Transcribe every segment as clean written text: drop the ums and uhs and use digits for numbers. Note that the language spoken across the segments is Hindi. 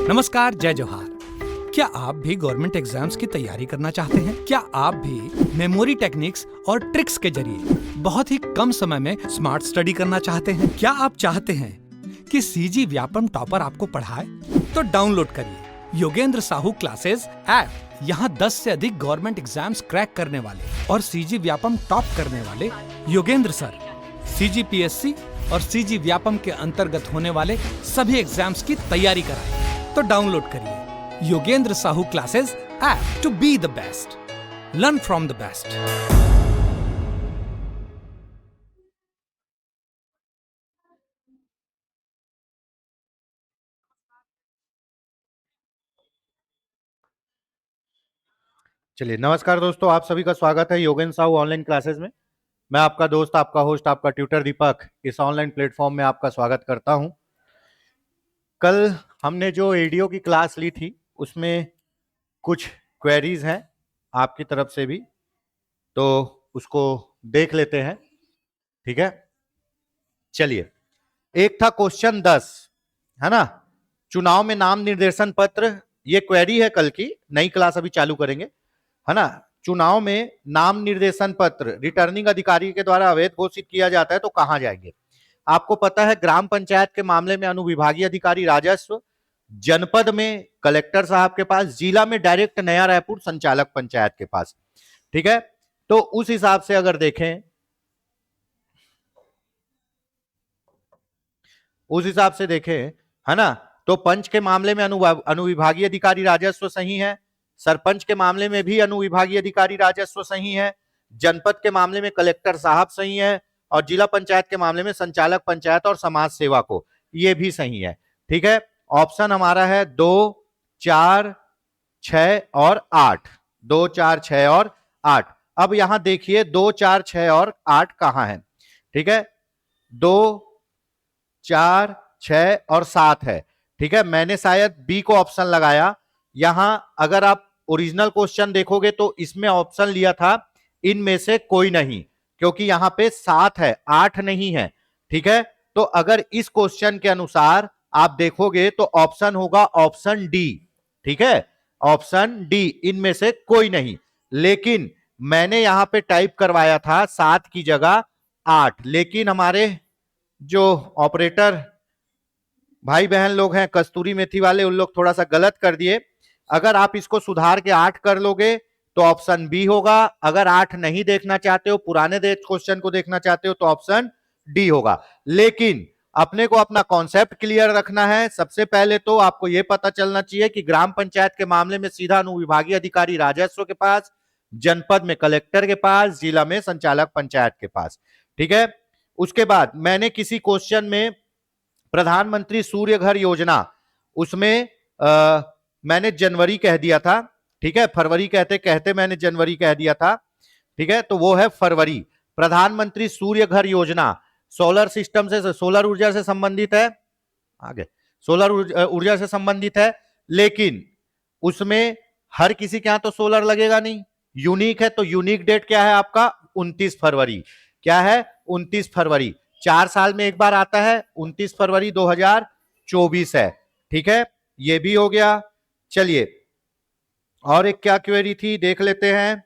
नमस्कार, जय जोहार। क्या आप भी गवर्नमेंट एग्जाम्स की तैयारी करना चाहते हैं? क्या आप भी मेमोरी टेक्निक्स और ट्रिक्स के जरिए बहुत ही कम समय में स्मार्ट स्टडी करना चाहते हैं? क्या आप चाहते हैं कि सीजी व्यापम टॉपर आपको पढ़ाए? तो डाउनलोड करिए योगेंद्र साहू क्लासेस ऐप। यहाँ 10 से अधिक गवर्नमेंट एग्जाम्स क्रैक करने वाले और सीजी व्यापम टॉप करने वाले योगेंद्र सर सीजीपीएससी और सीजी व्यापम के अंतर्गत होने वाले सभी एग्जाम्स की तैयारी कराएं। तो डाउनलोड करिए Yogendra Sahu classes app to be the best, learn from the best. चलिए, नमस्कार दोस्तों, आप सभी का स्वागत है योगेंद्र साहू ऑनलाइन क्लासेस में। मैं आपका दोस्त, आपका होस्ट, आपका ट्यूटर दीपक इस ऑनलाइन प्लेटफॉर्म में आपका स्वागत करता हूं। कल हमने जो एडीओ की क्लास ली थी उसमें कुछ क्वेरीज हैं आपकी तरफ से भी, तो उसको देख लेते हैं। ठीक है, चलिए। एक था क्वेश्चन 10, है ना, चुनाव में नाम निर्देशन पत्र। ये क्वेरी है कल की, नई क्लास अभी चालू करेंगे, है ना। चुनाव में नाम निर्देशन पत्र रिटर्निंग अधिकारी के द्वारा अवैध घोषित किया जाता है तो कहां जाएंगे? आपको पता है, ग्राम पंचायत के मामले में अनुविभागीय अधिकारी राजस्व, जनपद में कलेक्टर साहब के पास, जिला में डायरेक्ट नया रायपुर संचालक पंचायत के पास। ठीक है, तो उस हिसाब से अगर देखें, है ना, तो पंच के मामले में अनुविभागीय अधिकारी राजस्व सही है, सरपंच के मामले में भी अनुविभागीय अधिकारी राजस्व सही है, जनपद के मामले में कलेक्टर साहब सही है, और जिला पंचायत के मामले में संचालक पंचायत और समाज सेवा को ये भी सही है। ठीक है, ऑप्शन हमारा है 2, 4, 6 और 8। 2, 4, 6 और 8। अब यहां देखिए 2, 4, 6 और 8 कहां है? ठीक है, 2, 4, 6 और 7 है। ठीक है, मैंने शायद बी को ऑप्शन लगाया। यहां अगर आप ओरिजिनल क्वेश्चन देखोगे तो इसमें ऑप्शन लिया था इनमें से कोई नहीं, क्योंकि यहां पे 7 है, 8 नहीं है। ठीक है, तो अगर इस क्वेश्चन के अनुसार आप देखोगे तो ऑप्शन होगा ऑप्शन डी। ठीक है, ऑप्शन डी, इनमें से कोई नहीं। लेकिन मैंने यहां पे टाइप करवाया था 7 की जगह 8, लेकिन हमारे जो ऑपरेटर भाई बहन लोग हैं, कस्तूरी मेथी वाले, उन लोग थोड़ा सा गलत कर दिए। अगर आप इसको सुधार के 8 कर लोगे तो ऑप्शन बी होगा। अगर 8 नहीं देखना चाहते हो, पुराने क्वेश्चन को देखना चाहते हो, तो ऑप्शन डी होगा। लेकिन अपने को अपना कॉन्सेप्ट क्लियर रखना है। सबसे पहले तो आपको यह पता चलना चाहिए कि ग्राम पंचायत के मामले में सीधा अनुविभागीय अधिकारी राजस्व के पास, जनपद में कलेक्टर के पास, जिला में संचालक पंचायत के पास। ठीक है, उसके बाद मैंने किसी क्वेश्चन में प्रधानमंत्री सूर्य घर योजना, उसमें मैंने जनवरी कह दिया था। ठीक है, फरवरी कहते कहते मैंने जनवरी कह दिया था। ठीक है, तो वो है फरवरी। प्रधानमंत्री सूर्य घर योजना सोलर सिस्टम से, सोलर ऊर्जा से संबंधित है, आगे सोलर ऊर्जा से संबंधित है, लेकिन उसमें हर किसी के यहां तो सोलर लगेगा नहीं, यूनिक है। तो यूनिक डेट क्या है आपका? 29 फरवरी। क्या है? 29 फरवरी। 4 साल में एक बार आता है, 29 फरवरी 2024 है। ठीक है, ये भी हो गया। चलिए, और एक क्या क्वेरी थी देख लेते हैं।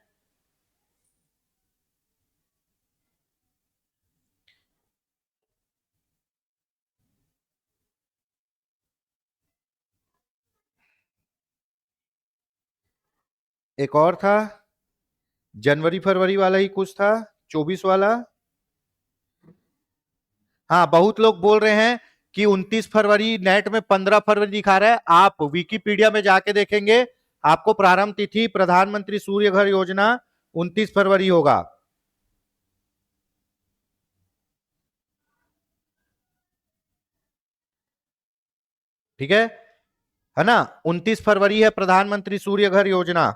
एक और था, जनवरी फरवरी वाला ही कुछ था, 24 वाला। हाँ, बहुत लोग बोल रहे हैं कि 29 फरवरी, नेट में 15 फरवरी दिखा रहा है। आप विकिपीडिया में जाके देखेंगे, आपको प्रारंभ तिथि प्रधानमंत्री सूर्य घर योजना 29 फरवरी होगा। ठीक है ना, 29 फरवरी है प्रधानमंत्री सूर्य घर योजना।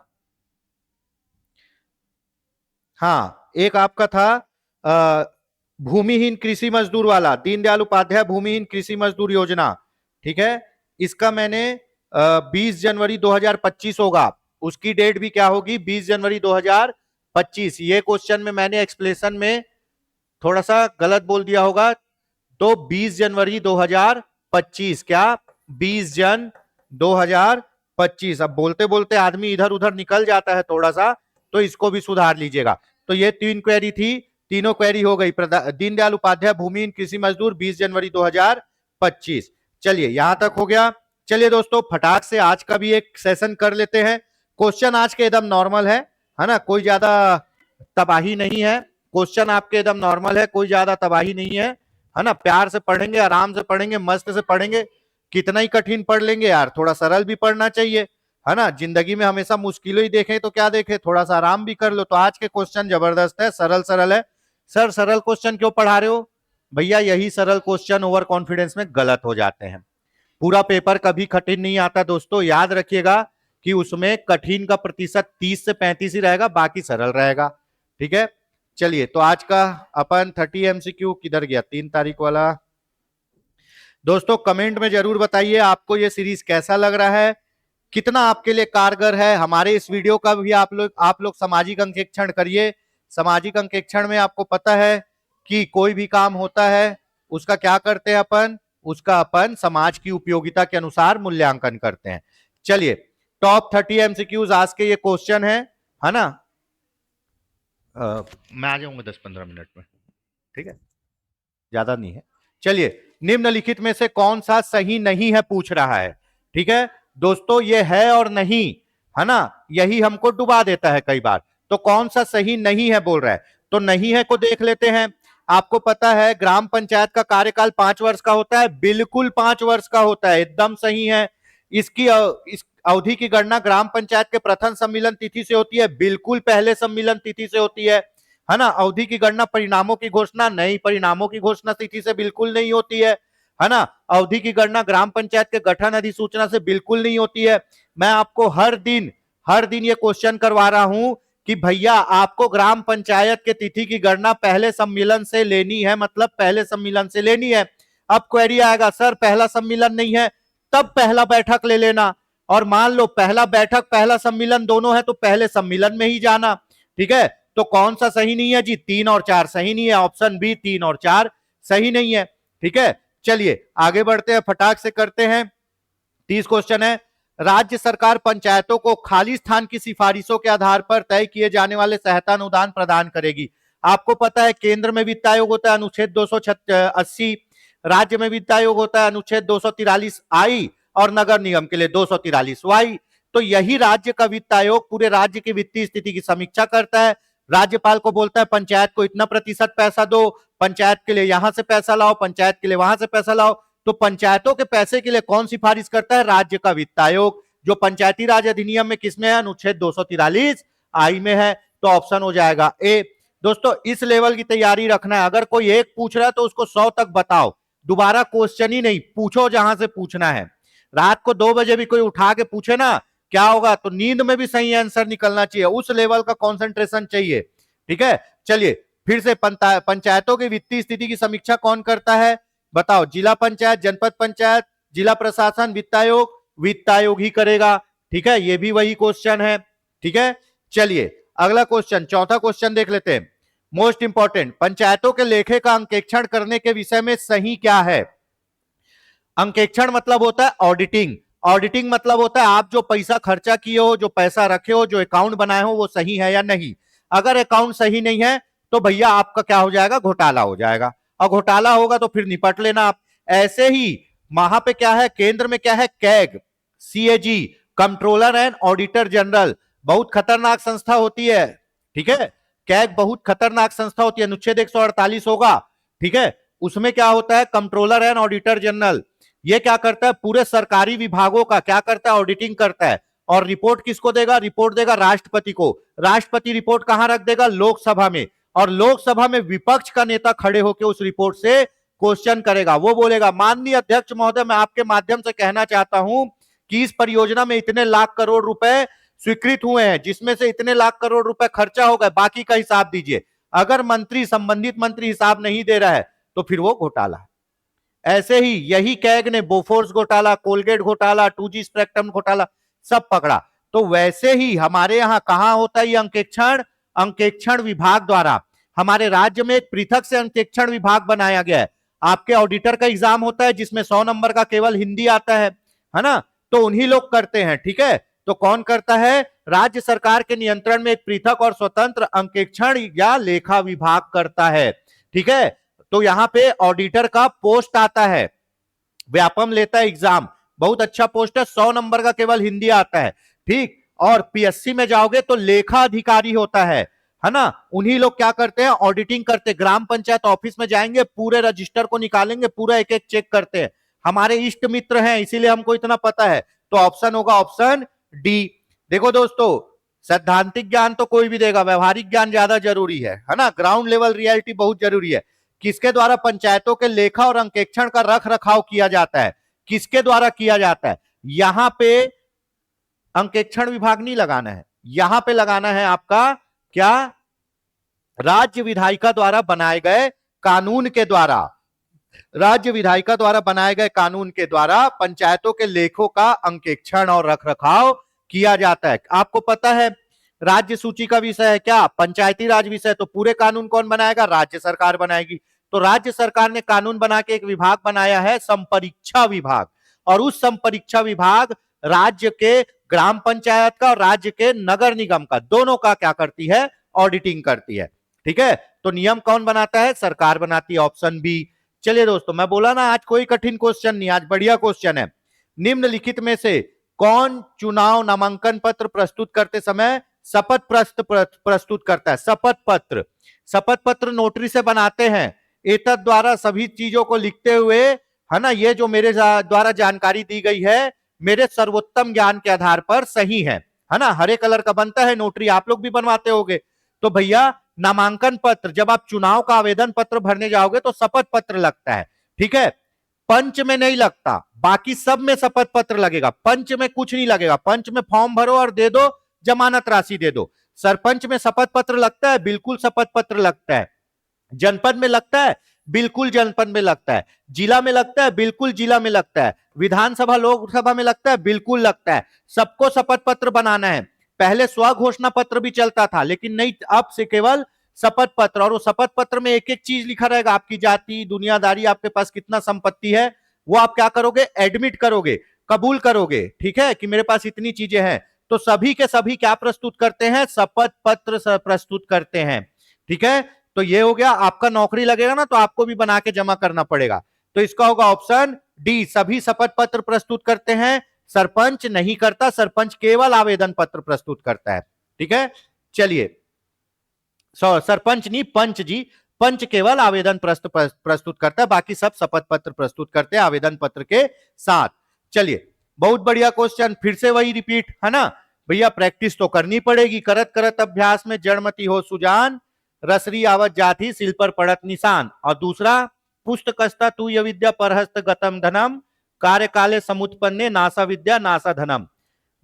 हाँ, एक आपका था भूमिहीन कृषि मजदूर वाला, दीनदयाल उपाध्याय भूमिहीन कृषि मजदूर योजना। ठीक है, इसका मैंने 20 जनवरी 2025 होगा, उसकी डेट भी क्या होगी? 20 जनवरी 2025। ये क्वेश्चन में मैंने एक्सप्लेनेशन में थोड़ा सा गलत बोल दिया होगा, तो 20 जनवरी 2025, क्या 20 जन 2025। अब बोलते बोलते आदमी इधर उधर निकल जाता है थोड़ा सा, तो इसको भी सुधार लीजिएगा। तो ये 3 क्वेरी थी, तीनों क्वेरी हो गई। दीनदयाल उपाध्याय भूमिहीन कृषि मजदूर 20 जनवरी 2025। चलिए यहां तक हो गया। चलिए दोस्तों फटाक से आज का भी एक सेशन कर लेते हैं। क्वेश्चन आज के एकदम नॉर्मल है ना, कोई ज्यादा तबाही नहीं है। क्वेश्चन आपके एकदम नॉर्मल है, कोई ज्यादा तबाही नहीं है ना। प्यार से पढ़ेंगे, आराम से पढ़ेंगे, मस्त से पढ़ेंगे। कितना ही कठिन पढ़ लेंगे यार, थोड़ा सरल भी पढ़ना चाहिए, है ना। जिंदगी में हमेशा मुश्किलें ही देखें तो क्या देखें, थोड़ा सा आराम भी कर लो। तो आज के क्वेश्चन जबरदस्त है, सरल सरल है। सर सरल क्वेश्चन क्यों पढ़ा रहे हो भैया? यही सरल क्वेश्चन ओवर कॉन्फिडेंस में गलत हो जाते हैं। पूरा पेपर कभी कठिन नहीं आता दोस्तों, याद रखिएगा कि उसमें कठिन का प्रतिशत 30 से 35 ही रहेगा, बाकी सरल रहेगा। ठीक है, चलिए तो आज का अपन 30 MCQ किधर गया, 3 तारीख वाला। दोस्तों कमेंट में जरूर बताइए आपको ये सीरीज कैसा लग रहा है, कितना आपके लिए कारगर है। हमारे इस वीडियो का भी आप लोग सामाजिक अंकेक्षण करिए। सामाजिक अंकेक्षण में आपको पता है कि कोई भी काम होता है उसका क्या करते हैं अपन, उसका अपन समाज की उपयोगिता के अनुसार मूल्यांकन करते हैं। चलिए टॉप 30 MCQs आज के ये क्वेश्चन है ना। मैं आ जाऊंगा 10-15 मिनट में, ठीक है, ज्यादा नहीं है। चलिए निम्नलिखित में से कौन सा सही नहीं है पूछ रहा है। ठीक है दोस्तों, ये है और नहीं, है ना, यही हमको डुबा देता है कई बार। तो कौन सा सही नहीं है बोल रहा है, तो नहीं है को देख लेते हैं। आपको पता है ग्राम पंचायत का कार्यकाल 5 वर्ष का होता है, बिल्कुल 5 वर्ष का होता है, एकदम सही है। इस अवधि की गणना ग्राम पंचायत के प्रथम सम्मेलन तिथि से होती है, बिल्कुल पहले सम्मेलन तिथि से होती है ना। अवधि की गणना परिणामों की घोषणा नहीं, परिणामों की घोषणा तिथि से बिल्कुल नहीं होती है ना। अवधि की गणना ग्राम पंचायत के गठन अधिसूचना से बिल्कुल नहीं होती है। मैं आपको हर दिन ये क्वेश्चन करवा रहा हूं कि भैया आपको ग्राम पंचायत के तिथि की गणना पहले सम्मेलन से लेनी है, मतलब पहले सम्मेलन से लेनी है। अब क्वेरी आएगा सर पहला सम्मेलन नहीं है, तब पहला बैठक ले लेना। और मान लो पहला बैठक पहला सम्मेलन दोनों है तो पहले सम्मेलन में ही जाना। ठीक है, तो कौन सा सही नहीं है जी? 3 और 4 सही नहीं है, ऑप्शन बी 3 और 4 सही नहीं है। ठीक है, चलिए आगे बढ़ते हैं, फटाक से करते हैं। 30 क्वेश्चन है, राज्य सरकार पंचायतों को खाली स्थान की सिफारिशों के आधार पर तय किए जाने वाले सहायता अनुदान प्रदान करेगी। आपको पता है केंद्र में वित्त आयोग होता है अनुच्छेद 280, राज्य में वित्त आयोग होता है अनुच्छेद 243 आई, और नगर निगम के लिए 243 वाई। तो यही राज्य का वित्त आयोग पूरे राज्य की वित्तीय स्थिति की समीक्षा करता है। राज्यपाल को बोलता है पंचायत को इतना प्रतिशत पैसा दो, पंचायत के लिए यहां से पैसा लाओ, पंचायत के लिए वहां से पैसा लाओ। तो पंचायतों के पैसे के लिए कौन सिफारिश करता है? राज्य का वित्त आयोग, जो पंचायती राज अधिनियम में किसमें है? अनुच्छेद 243 आई में है। तो ऑप्शन हो जाएगा ए। दोस्तों इस लेवल की तैयारी रखना है, अगर कोई एक पूछ रहा है तो उसको 100 तक बताओ, दोबारा क्वेश्चन ही नहीं, पूछो जहां से पूछना है। रात को 2 बजे भी कोई उठा के पूछे ना क्या होगा, तो नींद में भी सही आंसर निकलना चाहिए, उस लेवल का कंसंट्रेशन चाहिए। ठीक है, चलिए फिर से पंचायतों की वित्तीय स्थिति की समीक्षा कौन करता है बताओ? जिला पंचायत, जनपद पंचायत, जिला प्रशासन, वित्त आयोग? वित्त आयोग ही करेगा। ठीक है, ये भी वही क्वेश्चन है। ठीक है, चलिए अगला क्वेश्चन, चौथा क्वेश्चन देख लेते हैं, मोस्ट इंपॉर्टेंट। पंचायतों के लेखे का अंकेक्षण करने के विषय में सही क्या है? अंकेक्षण मतलब होता है ऑडिटिंग, ऑडिटिंग मतलब होता है आप जो पैसा खर्चा किए हो, जो पैसा रखे हो, जो अकाउंट बनाए हो वो सही है या नहीं। अगर अकाउंट सही नहीं है तो भैया आपका क्या हो जाएगा? घोटाला हो जाएगा, और घोटाला होगा तो फिर निपट लेना आप। ऐसे ही वहां पे क्या है, केंद्र में क्या है? CAG, CAG, controller and auditor general, बहुत खतरनाक संस्था होती है। ठीक है, कैग बहुत खतरनाक संस्था होती है, अनुच्छेद 148 होगा। ठीक है, उसमें क्या होता है? कंट्रोलर एंड ऑडिटर जनरल, ये क्या करता है? पूरे सरकारी विभागों का क्या करता है? ऑडिटिंग करता है। और रिपोर्ट किसको देगा? रिपोर्ट देगा राष्ट्रपति को। राष्ट्रपति रिपोर्ट कहां रख देगा? लोकसभा में। और लोकसभा में विपक्ष का नेता खड़े होकर उस रिपोर्ट से क्वेश्चन करेगा। वो बोलेगा माननीय अध्यक्ष महोदय, मैं आपके माध्यम से कहना चाहता हूं कि इस परियोजना में इतने लाख करोड़ रुपए स्वीकृत हुए हैं, जिसमें से इतने लाख करोड़ रुपए खर्चा हो गए, बाकी का हिसाब दीजिए। अगर मंत्री, संबंधित मंत्री हिसाब नहीं दे रहा है तो फिर वो घोटाला है। ऐसे ही यही कैग ने बोफोर्स घोटाला, कोलगेट घोटाला, 2G स्पेक्ट्रम घोटाला सब पकड़ा। तो वैसे ही हमारे यहां कहां होता है ये अंकेक्षण? अंकेक्षण विभाग द्वारा। हमारे राज्य में एक पृथक से अंकेक्षण विभाग बनाया गया है। आपके ऑडिटर का एग्जाम होता है जिसमें 100 नंबर का केवल हिंदी आता है ना। तो उन्हीं लोग करते हैं। ठीक है, तो कौन करता है? राज्य सरकार के नियंत्रण में एक पृथक और स्वतंत्र अंकेक्षण या लेखा विभाग करता है। ठीक है, तो यहां पे ऑडिटर का पोस्ट आता है, व्यापम लेता है एग्जाम, बहुत अच्छा पोस्ट है, 100 नंबर का केवल हिंदी आता है। ठीक, और पीएससी में जाओगे तो लेखा अधिकारी होता है ना, उन्हीं लोग क्या करते हैं? ऑडिटिंग करते हैं। ग्राम पंचायत ऑफिस में जाएंगे, पूरे रजिस्टर को निकालेंगे, पूरा एक एक चेक करते हैं। हमारे इष्ट मित्र हैं, इसीलिए हमको इतना पता है। तो ऑप्शन होगा ऑप्शन डी। देखो दोस्तों, सैद्धांतिक ज्ञान तो कोई भी देगा, व्यवहारिक ज्ञान ज्यादा जरूरी है ना, ग्राउंड लेवल रियलिटी बहुत जरूरी है। किसके द्वारा पंचायतों के लेखा और अंकेक्षण का रख रखाव किया जाता है? किसके द्वारा किया जाता है? यहां पे अंकेक्षण विभाग नहीं लगाना है, यहां पे लगाना है आपका क्या? राज्य विधायिका द्वारा बनाए गए कानून के द्वारा, राज्य विधायिका द्वारा बनाए गए कानून के द्वारा पंचायतों के लेखों का अंकेक्षण और रखरखाव किया जाता है। आपको पता है राज्य सूची का विषय है क्या? पंचायती राज विषय। तो पूरे कानून कौन बनाएगा? राज्य सरकार बनाएगी। तो राज्य सरकार ने कानून बना के एक विभाग बनाया है, संपरीक्षा विभाग, और उस संपरीक्षा विभाग राज्य के ग्राम पंचायत का और राज्य के नगर निगम का, दोनों का क्या करती है? ऑडिटिंग करती है। ठीक है, तो नियम कौन बनाता है? सरकार बनाती है, ऑप्शन बी। चलिए दोस्तों, मैं बोला ना आज कोई कठिन क्वेश्चन नहीं, आज बढ़िया क्वेश्चन है। निम्नलिखित में से कौन चुनाव नामांकन पत्र प्रस्तुत करते समय शपथ प्रस्तुत करता है? शपथ पत्र, शपथ पत्र नोटरी से बनाते हैं। एतद द्वारा सभी चीजों को लिखते हुए, है ना, ये जो मेरे द्वारा जानकारी दी गई है मेरे सर्वोत्तम ज्ञान के आधार पर सही है ना। हरे कलर का बनता है नोटरी, आप लोग भी बनवाते होगे। तो भैया नामांकन पत्र, जब आप चुनाव का आवेदन पत्र भरने जाओगे तो शपथ पत्र लगता है। ठीक है, पंच में नहीं लगता, बाकी सब में शपथ पत्र लगेगा, पंच में कुछ नहीं लगेगा। पंच में फॉर्म भरो और दे दो, जमानत राशि दे दो। सरपंच में शपथ पत्र लगता है, बिल्कुल शपथ पत्र लगता है। जनपद में लगता है, बिल्कुल जनपद में लगता है। जिला में लगता है, बिल्कुल जिला में लगता है। विधानसभा लोकसभा में लगता है, बिल्कुल लगता है। सबको शपथ पत्र बनाना है। पहले स्व घोषणा पत्र भी चलता था, लेकिन नहीं, अब से केवल शपथ पत्र। और वो शपथ पत्र में एक एक चीज लिखा रहेगा, आपकी जाति, दुनियादारी, आपके पास कितना संपत्ति है, वो आप क्या करोगे? एडमिट करोगे, कबूल करोगे। ठीक है, कि मेरे पास इतनी चीजें हैं। तो सभी के सभी क्या प्रस्तुत करते हैं? शपथ पत्र प्रस्तुत करते हैं। ठीक है, तो ये हो गया। आपका नौकरी लगेगा ना, तो आपको भी बना के जमा करना पड़ेगा। तो इसका होगा ऑप्शन डी, सभी शपथ पत्र प्रस्तुत करते हैं। सरपंच नहीं करता, सरपंच केवल आवेदन पत्र प्रस्तुत करता है। ठीक है, चलिए, सरपंच नहीं, पंच जी, पंच केवल आवेदन प्रस्तुत करता है, बाकी सब शपथ पत्र प्रस्तुत करते हैं आवेदन पत्र के साथ। चलिए, बहुत बढ़िया क्वेश्चन, फिर से वही रिपीट, है ना भैया, प्रैक्टिस तो करनी पड़ेगी। करत करत अभ्यास में जड़मती हो सुजान, रसरी आवत जाति सिल पर पड़त निशान। और दूसरा, पुस्तकस्ता तू य विद्या परहस्त गतम धनम, कार्य काले समुत्पन्ने नासा विद्या नासा धनम।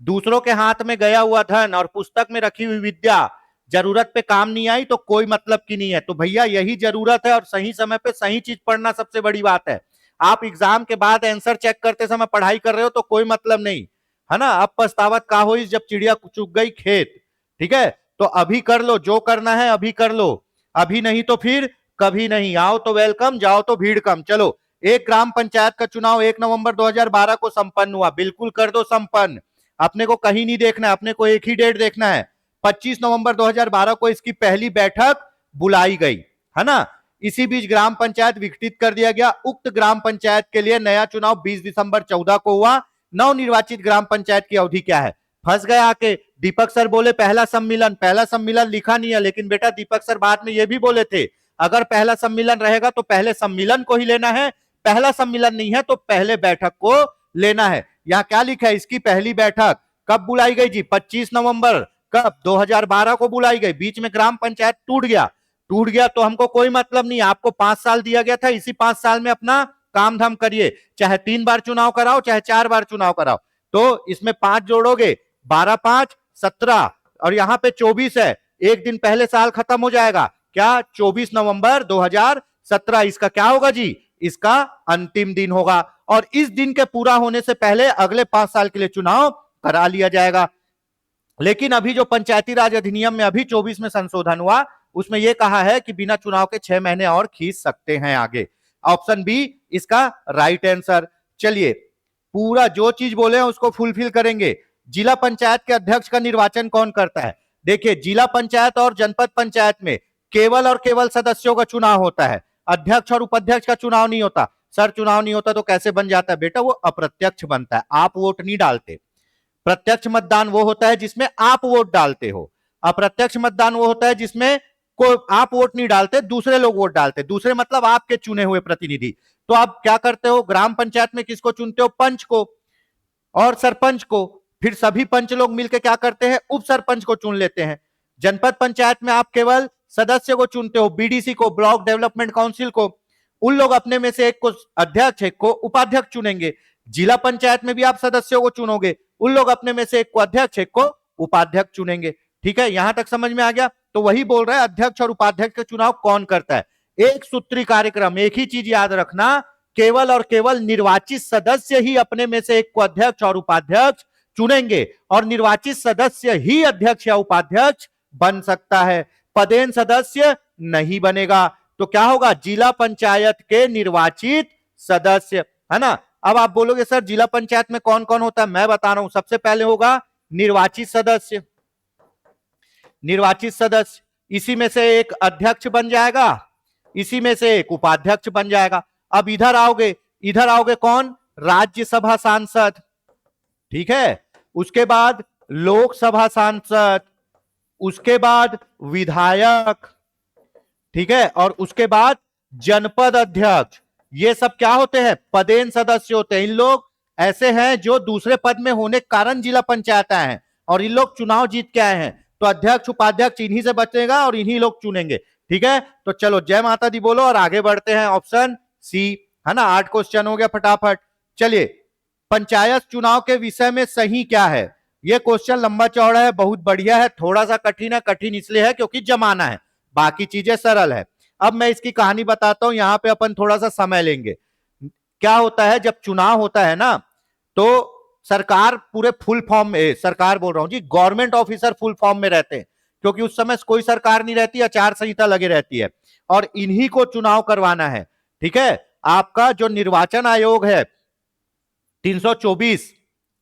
दूसरों के हाथ में गया हुआ धन और पुस्तक में रखी हुई विद्या जरूरत पे काम नहीं आई तो कोई मतलब की नहीं है। तो भैया यही जरूरत है, और सही समय पे सही चीज पढ़ना सबसे बड़ी बात है। आप एग्जाम के बाद आंसर चेक करते समय पढ़ाई कर रहे हो तो कोई मतलब नहीं, है ना। अब पछतावत का हो जब चिड़िया चुग गई खेत। ठीक है, तो अभी कर लो, जो करना है अभी कर लो, अभी नहीं तो फिर कभी नहीं। आओ तो वेलकम, जाओ तो भीड़ कम। चलो, एक ग्राम पंचायत का चुनाव 1 नवंबर 2012 को संपन्न हुआ, बिल्कुल कर दो संपन्न। अपने को कहीं नहीं देखना है, अपने को एक ही डेट देखना है, 25 नवंबर 2012 को इसकी पहली बैठक बुलाई गई, है ना। इसी बीच ग्राम पंचायत विघटित कर दिया गया। उक्त ग्राम पंचायत के लिए नया चुनाव 20 दिसंबर 14 को हुआ। नवनिर्वाचित ग्राम पंचायत की अवधि क्या है? फंस गए आके। दीपक सर बोले पहला सम्मेलन, पहला सम्मेलन लिखा नहीं है, लेकिन बेटा दीपक सर बाद में ये भी बोले थे अगर पहला सम्मेलन रहेगा तो पहले सम्मेलन को ही लेना है, पहला सम्मेलन नहीं है तो पहले बैठक को लेना है। यहाँ क्या लिखा है? इसकी पहली बैठक कब बुलाई गई जी? 25 नवंबर कब? 2012 को बुलाई गई। बीच में ग्राम पंचायत टूट गया तो हमको कोई मतलब नहीं। आपको 5 साल दिया गया था, इसी 5 साल में अपना काम धाम करिए, चाहे 3 बार चुनाव कराओ चाहे 4 बार चुनाव कराओ। तो इसमें 5 जोड़ोगे, 12 5 17, और यहाँ पे 24 है, एक दिन पहले साल खत्म हो जाएगा। क्या? 24 नवंबर 2017 इसका क्या होगा जी? इसका अंतिम दिन होगा। और इस दिन के पूरा होने से पहले अगले 5 साल के लिए चुनाव करा लिया जाएगा। लेकिन अभी जो पंचायती राज अधिनियम में अभी 24 में संशोधन हुआ, उसमें यह कहा है कि बिना चुनाव के 6 महीने और खींच सकते हैं आगे। ऑप्शन बी इसका राइट आंसर। चलिए, पूरा जो चीज बोले हैं उसको फुलफिल करेंगे। जिला पंचायत के अध्यक्ष का निर्वाचन कौन करता है? देखिए, जिला पंचायत और जनपद पंचायत में केवल और केवल सदस्यों का चुनाव होता है, अध्यक्ष और उपाध्यक्ष का चुनाव नहीं होता। सर, चुनाव नहीं होता तो कैसे बन जाता है? बेटा, वो अप्रत्यक्ष बनता है, आप वोट नहीं डालते। प्रत्यक्ष मतदान वो होता है जिसमें आप वोट डालते हो, अप्रत्यक्ष मतदान वो होता है जिसमें कोई आप वोट नहीं डालते, दूसरे लोग वोट डालते। दूसरे मतलब आपके चुने हुए प्रतिनिधि। तो आप क्या करते हो? ग्राम पंचायत में किसको चुनते हो? पंच को और सरपंच को। फिर सभी पंच लोग मिलकर क्या करते हैं? उप सरपंच को चुन लेते हैं। जनपद पंचायत में आप केवल सदस्य को चुनते हो, बीडीसी को, ब्लॉक डेवलपमेंट काउंसिल को। उन लोग अपने में से एक को अध्यक्ष, एक को उपाध्यक्ष चुनेंगे। जिला पंचायत में भी आप सदस्यों को चुनोगे, उन लोग अपने में से एक को अध्यक्ष, एक को उपाध्यक्ष चुनेंगे। ठीक है, यहां तक समझ में आ गया? तो वही बोल रहा है, अध्यक्ष और उपाध्यक्ष का चुनाव कौन करता है? एक सूत्री कार्यक्रम। एक ही चीज याद रखना, केवल और केवल निर्वाचित सदस्य ही अपने में से एक को अध्यक्ष और उपाध्यक्ष चुनेंगे, और निर्वाचित सदस्य ही अध्यक्ष या उपाध्यक्ष बन सकता है, पदेन सदस्य नहीं बनेगा। तो क्या होगा? जिला पंचायत के निर्वाचित सदस्य, है ना। अब आप बोलोगे सर जिला पंचायत में कौन कौन होता है? मैं बता रहा हूं। सबसे पहले होगा निर्वाचित सदस्य, निर्वाचित सदस्य, इसी में से एक अध्यक्ष बन जाएगा, इसी में से एक उपाध्यक्ष बन जाएगा। अब इधर आओगे, इधर आओगे कौन? राज्यसभा सांसद, ठीक है। उसके बाद लोकसभा सांसद, उसके बाद विधायक, ठीक है, और उसके बाद जनपद अध्यक्ष। ये सब क्या होते हैं? पदेन सदस्य होते हैं। इन लोग ऐसे हैं जो दूसरे पद में होने के कारण जिला पंचायत आए हैं, और इन लोग चुनाव जीत के आए हैं। तो अध्यक्ष उपाध्यक्ष इन्हीं से बचेगा और इन्हीं लोग चुनेंगे। ठीक है, तो चलो जय माता दी बोलो और आगे बढ़ते हैं। ऑप्शन सी, है ना। 8 क्वेश्चन हो गया फटाफट। चलिए, पंचायत चुनाव के विषय में सही क्या है? यह क्वेश्चन लंबा चौड़ा है, बहुत बढ़िया है, थोड़ा सा कठिन है। कठिन इसलिए है क्योंकि जमाना है, बाकी चीजें सरल है। अब मैं इसकी कहानी बताता हूं, यहां पे अपन थोड़ा सा समय लेंगे। क्या होता है जब चुनाव होता है ना, तो सरकार पूरे फुल फॉर्म में, सरकार बोल रहा हूं जी, गवर्नमेंट ऑफिसर फुल फॉर्म में रहते हैं, क्योंकि उस समय कोई सरकार नहीं रहती, आचार संहिता लगी रहती है, और इन्हीं को चुनाव करवाना है। ठीक है, आपका जो निर्वाचन आयोग है 324,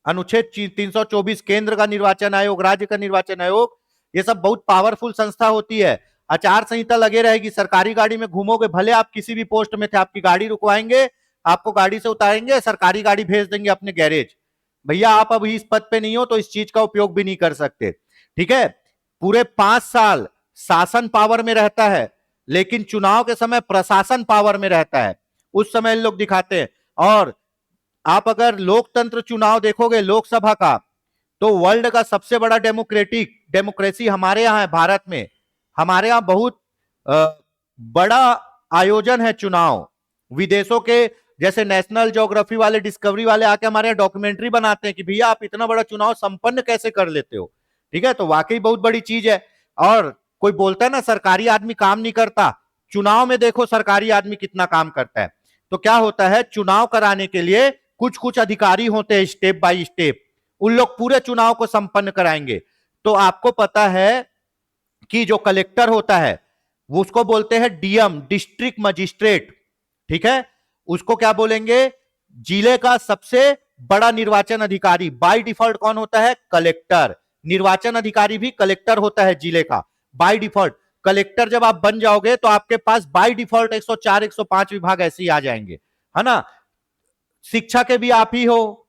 अनुच्छेद 324, केंद्र का निर्वाचन आयोग, राज्य का निर्वाचन आयोग, ये सब बहुत पावरफुल संस्था होती है। आचार संहिता लगे रहेगी, सरकारी गाड़ी में घूमोगे, भले आप किसी भी पोस्ट में थे, आपकी गाड़ी रुकवाएंगे, आपको गाड़ी से उतारेंगे, सरकारी गाड़ी भेज देंगे अपने गैरेज। भैया आप अभी इस पद पे नहीं हो तो इस चीज का उपयोग भी नहीं कर सकते। ठीक है, पूरे 5 साल शासन पावर में रहता है, लेकिन चुनाव के समय प्रशासन पावर में रहता है, उस समय लोग दिखाते हैं। और आप अगर लोकतंत्र चुनाव देखोगे लोकसभा का, तो वर्ल्ड का सबसे बड़ा डेमोक्रेसी हमारे यहाँ है, भारत में। हमारे यहाँ बहुत बड़ा आयोजन है चुनाव। विदेशों के जैसे नेशनल ज्योग्राफी वाले, डिस्कवरी वाले आके हमारे यहाँ डॉक्यूमेंट्री बनाते हैं कि भैया आप इतना बड़ा चुनाव संपन्न कैसे कर लेते हो। ठीक है, तो वाकई बहुत बड़ी चीज है। और कोई बोलता है ना सरकारी आदमी काम नहीं करता, चुनाव में देखो सरकारी आदमी कितना काम करता है। तो क्या होता है, चुनाव कराने के लिए कुछ कुछ अधिकारी होते हैं, स्टेप बाय स्टेप, उन लोग पूरे चुनाव को संपन्न कराएंगे। तो आपको पता है कि जो कलेक्टर होता है वो उसको बोलते हैं डीएम, डिस्ट्रिक्ट मजिस्ट्रेट। ठीक है, उसको क्या बोलेंगे? जिले का सबसे बड़ा निर्वाचन अधिकारी। बाय डिफॉल्ट कौन होता है? कलेक्टर। निर्वाचन अधिकारी भी कलेक्टर होता है जिले का, बाय डिफॉल्ट। कलेक्टर जब आप बन जाओगे तो आपके पास बाय डिफॉल्ट 104, 105 विभाग ऐसे ही आ जाएंगे, है ना। शिक्षा के भी आप ही हो,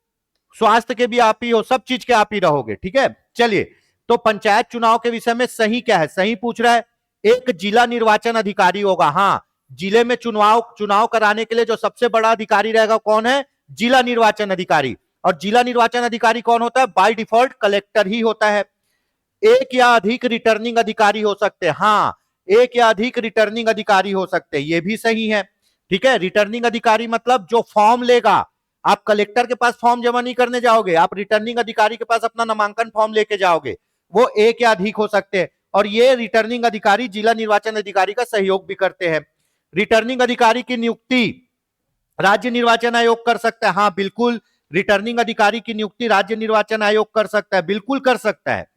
स्वास्थ्य के भी आप ही हो, सब चीज के आप ही रहोगे। ठीक है, चलिए, तो पंचायत चुनाव के विषय में सही क्या है? सही पूछ रहा है, एक जिला निर्वाचन अधिकारी होगा। हाँ, जिले में चुनाव कराने के लिए जो सबसे बड़ा अधिकारी रहेगा कौन है? जिला निर्वाचन अधिकारी। और जिला निर्वाचन अधिकारी कौन होता है? बाय डिफॉल्ट कलेक्टर ही होता है। एक या अधिक रिटर्निंग अधिकारी हो सकते हैं। हाँ, एक या अधिक रिटर्निंग अधिकारी हो सकते हैं, ये भी सही है। ठीक है, रिटर्निंग अधिकारी मतलब जो फॉर्म लेगा, आप कलेक्टर के पास फॉर्म जमा नहीं करने जाओगे, आप रिटर्निंग अधिकारी के पास अपना नामांकन फॉर्म लेके जाओगे, वो एक या अधिक हो सकते हैं। और ये रिटर्निंग अधिकारी जिला निर्वाचन अधिकारी का सहयोग भी करते हैं। रिटर्निंग अधिकारी की नियुक्ति राज्य निर्वाचन आयोग कर सकता है। हाँ बिल्कुल, रिटर्निंग अधिकारी की नियुक्ति राज्य निर्वाचन आयोग कर सकता है, बिल्कुल कर सकता है।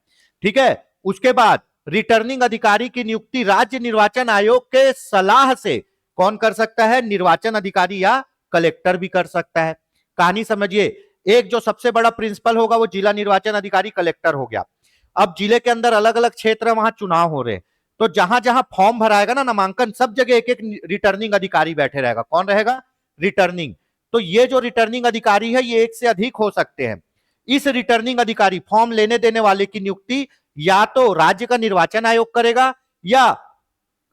ठीक है, उसके बाद रिटर्निंग अधिकारी की नियुक्ति राज्य निर्वाचन आयोग के सलाह से कौन कर सकता है? निर्वाचन अधिकारी या कलेक्टर भी कर सकता है। कहानी समझिए, एक जो सबसे बड़ा प्रिंसिपल होगा वो जिला निर्वाचन अधिकारी कलेक्टर हो गया। अब जिले के अंदर अलग अलग क्षेत्र, वहां चुनाव हो रहे हैं, तो जहां जहां फॉर्म भराएगा ना नामांकन, सब जगह एक एक रिटर्निंग अधिकारी बैठे रहेगा। कौन रहेगा? रिटर्निंग। तो ये जो रिटर्निंग अधिकारी है ये एक से अधिक हो सकते हैं। इस रिटर्निंग अधिकारी फॉर्म लेने देने वाले की नियुक्ति या तो राज्य का निर्वाचन आयोग करेगा या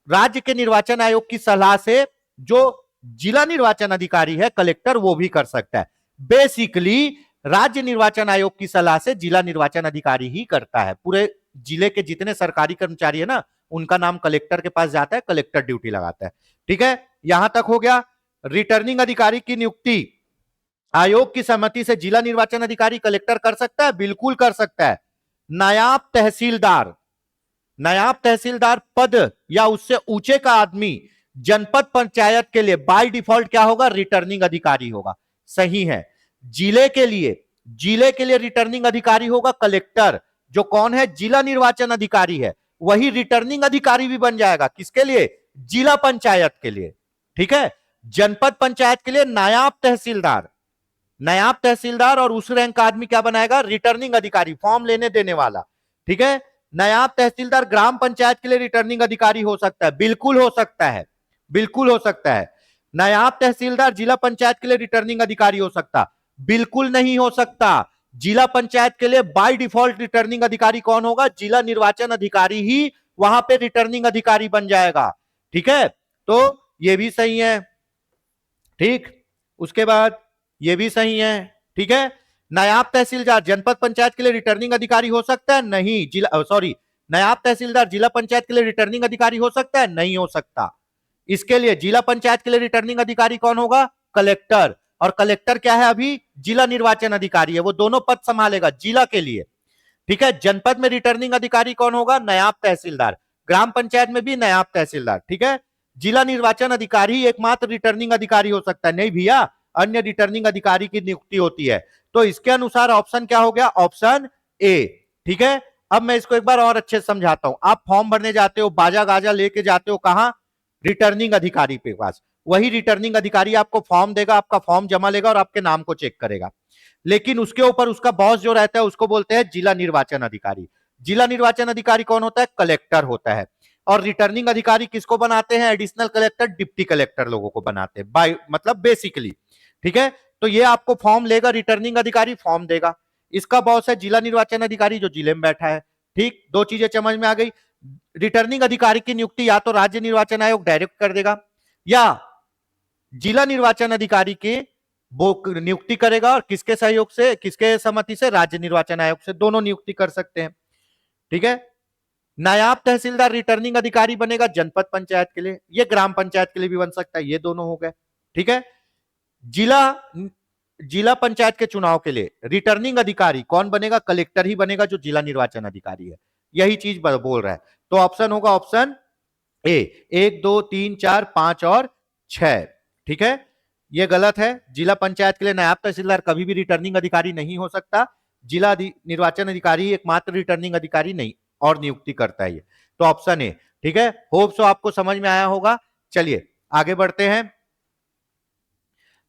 राज्य के निर्वाचन आयोग की सलाह से जो जिला निर्वाचन अधिकारी है कलेक्टर वो भी कर सकता है। बेसिकली राज्य निर्वाचन आयोग की सलाह से जिला निर्वाचन अधिकारी ही करता है। पूरे जिले के जितने सरकारी कर्मचारी है ना उनका नाम कलेक्टर के पास जाता है, कलेक्टर ड्यूटी लगाता है। ठीक है, यहां तक हो गया। रिटर्निंग अधिकारी की नियुक्ति आयोग की सहमति से जिला निर्वाचन अधिकारी कलेक्टर कर सकता है, बिल्कुल कर सकता है। नायाब तहसीलदार, नायाब तहसीलदार पद या उससे ऊंचे का आदमी जनपद पंचायत के लिए बाय डिफॉल्ट क्या होगा? रिटर्निंग अधिकारी होगा। सही है। जिले के लिए रिटर्निंग अधिकारी होगा कलेक्टर, जो कौन है? जिला निर्वाचन अधिकारी है, वही रिटर्निंग अधिकारी भी बन जाएगा। किसके लिए? जिला पंचायत के लिए। ठीक है। जनपद पंचायत के लिए नायाब तहसीलदार, नायाब तहसीलदार और उस रैंक का आदमी क्या बनाएगा? रिटर्निंग अधिकारी, फॉर्म लेने देने वाला। ठीक है। नायाब तहसीलदार ग्राम पंचायत के लिए रिटर्निंग अधिकारी हो सकता है, बिल्कुल हो सकता है, बिल्कुल हो सकता है। नायाब तहसीलदार जिला पंचायत के लिए रिटर्निंग अधिकारी हो सकता? बिल्कुल नहीं हो सकता। जिला पंचायत के लिए बाय डिफॉल्ट रिटर्निंग अधिकारी कौन होगा? जिला निर्वाचन अधिकारी ही वहां पे रिटर्निंग अधिकारी बन जाएगा। ठीक है, तो ये भी सही है। ठीक, उसके बाद ये भी सही है। ठीक है। नायाब तहसीलदार जनपद पंचायत के लिए रिटर्निंग अधिकारी हो सकता है? नहीं। नायाब तहसीलदार जिला पंचायत के लिए रिटर्निंग अधिकारी हो सकता है? नहीं हो सकता। इसके लिए जिला पंचायत के लिए रिटर्निंग अधिकारी कौन होगा? कलेक्टर। और कलेक्टर क्या है? अभी जिला निर्वाचन अधिकारी है, वो दोनों पद संभालेगा जिला के लिए। ठीक है। जनपद में रिटर्निंग अधिकारी कौन होगा? नायाब तहसीलदार। ग्राम पंचायत में भी नायाब तहसीलदार। ठीक है। जिला निर्वाचन अधिकारी एकमात्र रिटर्निंग अधिकारी हो सकता है? नहीं भैया, अन्य रिटर्निंग अधिकारी की नियुक्ति होती है। तो इसके अनुसार ऑप्शन क्या हो गया? Option A. ठीक है। अब मैं इसको एक बार और अच्छे से समझाता हूं। आप फॉर्म भरने जाते हो, बाजा गाजा लेके जाते हो, कहां? रिटर्निंग अधिकारी के पास। वही रिटर्निंग अधिकारी आपको फॉर्म देगा, आपका फॉर्म जमा लेगा और आपके नाम को चेक करेगा। लेकिन उसके ऊपर उसका बॉस जो रहता है उसको बोलते हैं जिला निर्वाचन अधिकारी। जिला निर्वाचन अधिकारी कौन होता है? कलेक्टर होता है। और रिटर्निंग अधिकारी किसको बनाते हैं? एडिशनल कलेक्टर, डिप्टी कलेक्टर लोगों को बनाते हैं, बाय मतलब बेसिकली। ठीक है। तो ये आपको फॉर्म लेगा, रिटर्निंग अधिकारी फॉर्म देगा। इसका बॉस है जिला निर्वाचन अधिकारी जो जिले में बैठा है। ठीक, दो चीजें समझ में आ गई। रिटर्निंग अधिकारी की नियुक्ति या तो राज्य निर्वाचन आयोग डायरेक्ट कर देगा या जिला निर्वाचन अधिकारी की वो नियुक्ति करेगा। और किसके सहयोग से, किसके सहमति से? राज्य निर्वाचन आयोग से। दोनों नियुक्ति कर सकते हैं। ठीक है। नायाब तहसीलदार रिटर्निंग अधिकारी बनेगा जनपद पंचायत के लिए, ये ग्राम पंचायत के लिए भी बन सकता है। ये दोनों हो गए। ठीक है। जिला पंचायत के चुनाव के लिए रिटर्निंग अधिकारी कौन बनेगा? कलेक्टर ही बनेगा जो जिला निर्वाचन अधिकारी है। यही चीज बोल रहा है। तो ऑप्शन होगा ऑप्शन ए। 1 2 3 4 5 और 6। ठीक है। यह गलत है। जिला पंचायत के लिए नायाब तहसीलदार कभी भी रिटर्निंग अधिकारी नहीं हो सकता। जिला निर्वाचन अधिकारी एकमात्र रिटर्निंग अधिकारी नहीं और नियुक्ति करता है। तो ऑप्शन ए। ठीक है। होप सो आपको समझ में आया होगा। चलिए आगे बढ़ते हैं।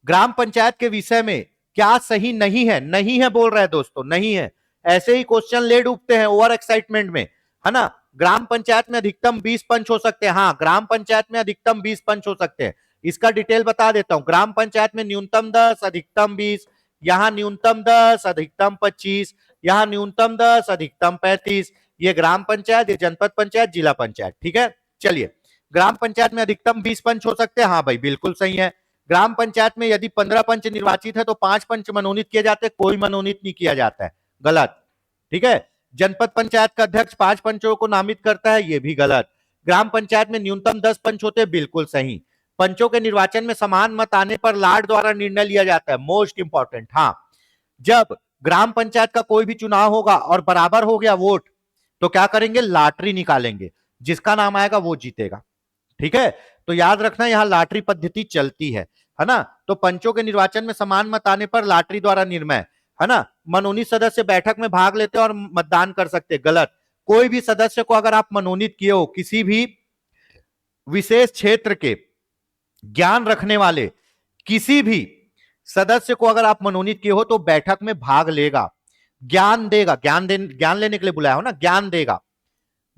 ग्राम पंचायत के विषय में क्या सही नहीं है? नहीं है बोल रहे हैं दोस्तों, नहीं है। ऐसे ही क्वेश्चन ले डूबते हैं ओवर एक्साइटमेंट में, है ना। ग्राम पंचायत में अधिकतम 20 पंच हो सकते हैं। हाँ, ग्राम पंचायत में अधिकतम 20 पंच हो सकते हैं। इसका डिटेल बता देता हूं। ग्राम पंचायत में न्यूनतम 10, अधिकतम 20, यहां न्यूनतम 10, अधिकतम 25, यहां न्यूनतम 10, अधिकतम 35। ये ग्राम पंचायत, ये जनपद पंचायत, जिला पंचायत। ठीक है। चलिए, ग्राम पंचायत में अधिकतम 20 पंच हो सकते हैं। हाँ भाई, बिल्कुल सही है। ग्राम पंचायत में यदि 15 पंच निर्वाचित है तो 5 पंच मनोनीत किए जाते हैं, कोई मनोनीत नहीं किया जाता है। गलत। ठीक है। जनपद पंचायत का अध्यक्ष 5 पंचों को नामित करता है, यह भी गलत। ग्राम पंचायत में न्यूनतम 10 पंच होते हैं, बिल्कुल सही। पंचों के निर्वाचन में समान मत आने पर लाट द्वारा निर्णय लिया जाता है, मोस्ट इंपॉर्टेंट। हाँ, जब ग्राम पंचायत का कोई भी चुनाव होगा और बराबर हो गया वोट तो क्या करेंगे? लॉटरी निकालेंगे, जिसका नाम आएगा वो जीतेगा। ठीक है। तो याद रखना, यहां लॉटरी पद्धति चलती है ना। तो पंचों के निर्वाचन में समान मत आने पर लॉटरी द्वारा निर्णय, है ना। मनोनीत सदस्य बैठक में भाग लेते और मतदान कर सकते, गलत। कोई भी सदस्य को अगर आप मनोनीत किए हो, किसी भी विशेष क्षेत्र के ज्ञान रखने वाले किसी भी सदस्य को अगर आप मनोनीत किए हो तो बैठक में भाग लेगा, ज्ञान देगा, ज्ञान लेने के लिए बुलाया हो ना, ज्ञान देगा,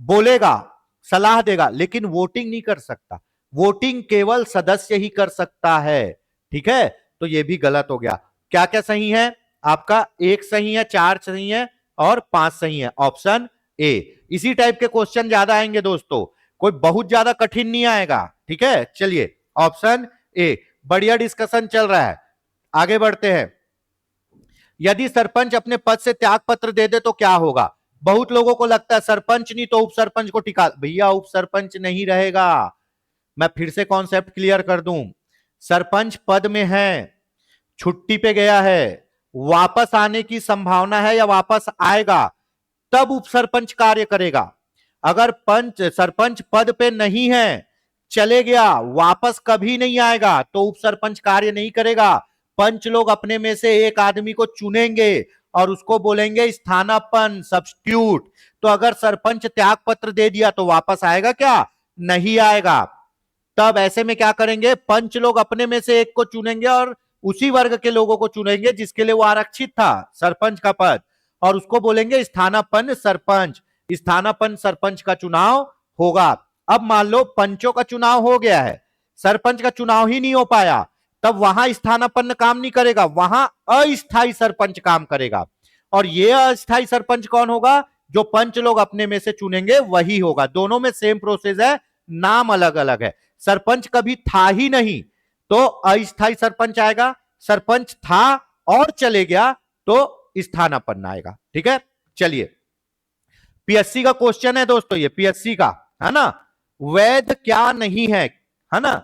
बोलेगा, सलाह देगा, लेकिन वोटिंग नहीं कर सकता। वोटिंग केवल सदस्य ही कर सकता है। ठीक है, तो ये भी गलत हो गया। क्या क्या सही है आपका? 1 सही है, 4 सही है और 5 सही है, ऑप्शन ए। इसी टाइप के क्वेश्चन ज्यादा आएंगे दोस्तों, कोई बहुत ज्यादा कठिन नहीं आएगा। ठीक है, चलिए ऑप्शन ए। बढ़िया डिस्कशन चल रहा है, आगे बढ़ते हैं। यदि सरपंच अपने पद से त्याग पत्र दे दे तो क्या होगा? बहुत लोगों को लगता है सरपंच नहीं तो उप सरपंच को टिका, भैया उप सरपंच नहीं रहेगा। मैं फिर से कॉन्सेप्ट क्लियर कर दूं, सरपंच पद में है, छुट्टी पे गया है, वापस आने की संभावना है या वापस आएगा, तब उप सरपंच कार्य करेगा। अगर सरपंच पद पे नहीं है, चले गया, वापस कभी नहीं आएगा, तो उप सरपंच कार्य नहीं करेगा। पंच लोग अपने में से एक आदमी को चुनेंगे और उसको बोलेंगे स्थानापन्न, सब्स्टिट्यूट। तो अगर सरपंच त्याग पत्र दे दिया तो वापस आएगा क्या? नहीं आएगा। तब ऐसे में क्या करेंगे? पंच लोग अपने में से एक को चुनेंगे और उसी वर्ग के लोगों को चुनेंगे जिसके लिए वो आरक्षित था, सरपंच का पद, और उसको बोलेंगे स्थानापन्न सरपंच। स्थानापन्न सरपंच का चुनाव होगा। अब मान लो पंचों का चुनाव हो गया है, सरपंच का चुनाव ही नहीं हो पाया, तब वहां स्थानापन्न काम नहीं करेगा, वहां अस्थायी सरपंच काम करेगा। और ये अस्थायी सरपंच कौन होगा? जो पंच लोग अपने में से चुनेंगे वही होगा। दोनों में सेम प्रोसेस है, नाम अलग अलग है। सरपंच कभी था ही नहीं तो अस्थायी सरपंच आएगा, सरपंच था और चले गया तो स्थानापन्न आएगा। ठीक है, चलिए पीएससी का क्वेश्चन है दोस्तों, ये पीएससी का है ना। वैध क्या नहीं है ना,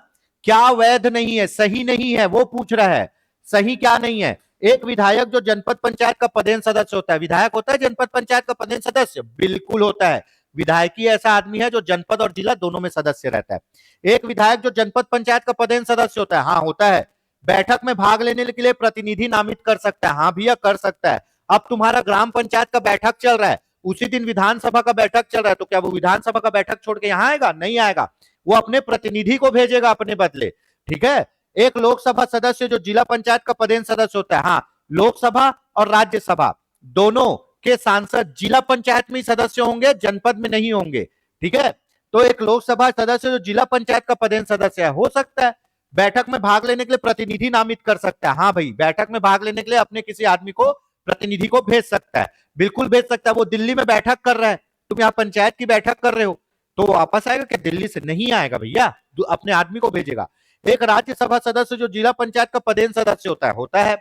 क्या वैध नहीं है, सही नहीं है, वो पूछ रहा है। सही क्या नहीं है? एक विधायक जो जनपद पंचायत का पदेन सदस्य होता है, विधायक होता है जनपद पंचायत का पदेन सदस्य? बिल्कुल होता है। विधायक ही ऐसा आदमी है जो जनपद और जिला दोनों में सदस्य रहता है। एक विधायक जो जनपद पंचायत का पदेन सदस्य होता है, हाँ होता है। बैठक में भाग लेने के लिए प्रतिनिधि नामित कर सकता है, हाँ भैया कर सकता है। अब तुम्हारा ग्राम पंचायत का बैठक चल रहा है, उसी दिन विधानसभा का बैठक चल रहा है, तो क्या वो विधानसभा का बैठक छोड़ के यहां आएगा? नहीं आएगा, वो अपने प्रतिनिधि को भेजेगा अपने बदले। ठीक है, एक लोकसभा सदस्य जो जिला पंचायत का पदेन सदस्य होता है, हाँ लोकसभा और राज्यसभा दोनों के सांसद जिला पंचायत में ही सदस्य होंगे, जनपद में नहीं होंगे। ठीक है, तो एक लोकसभा सदस्य जो जिला पंचायत का पदेन सदस्य है, हो सकता है बैठक में भाग लेने के लिए प्रतिनिधि नामित कर सकता है। हाँ भाई, बैठक में भाग लेने के लिए अपने किसी आदमी को, प्रतिनिधि को भेज सकता है, बिल्कुल भेज सकता है। वो दिल्ली में बैठक कर रहा है, तुम यहाँ पंचायत की बैठक कर रहे हो, तो वापस आएगा क्या? दिल्ली से नहीं आएगा भैया, अपने आदमी को भेजेगा। एक राज्यसभा सदस्य जो जिला पंचायत का पदेन सदस्य होता है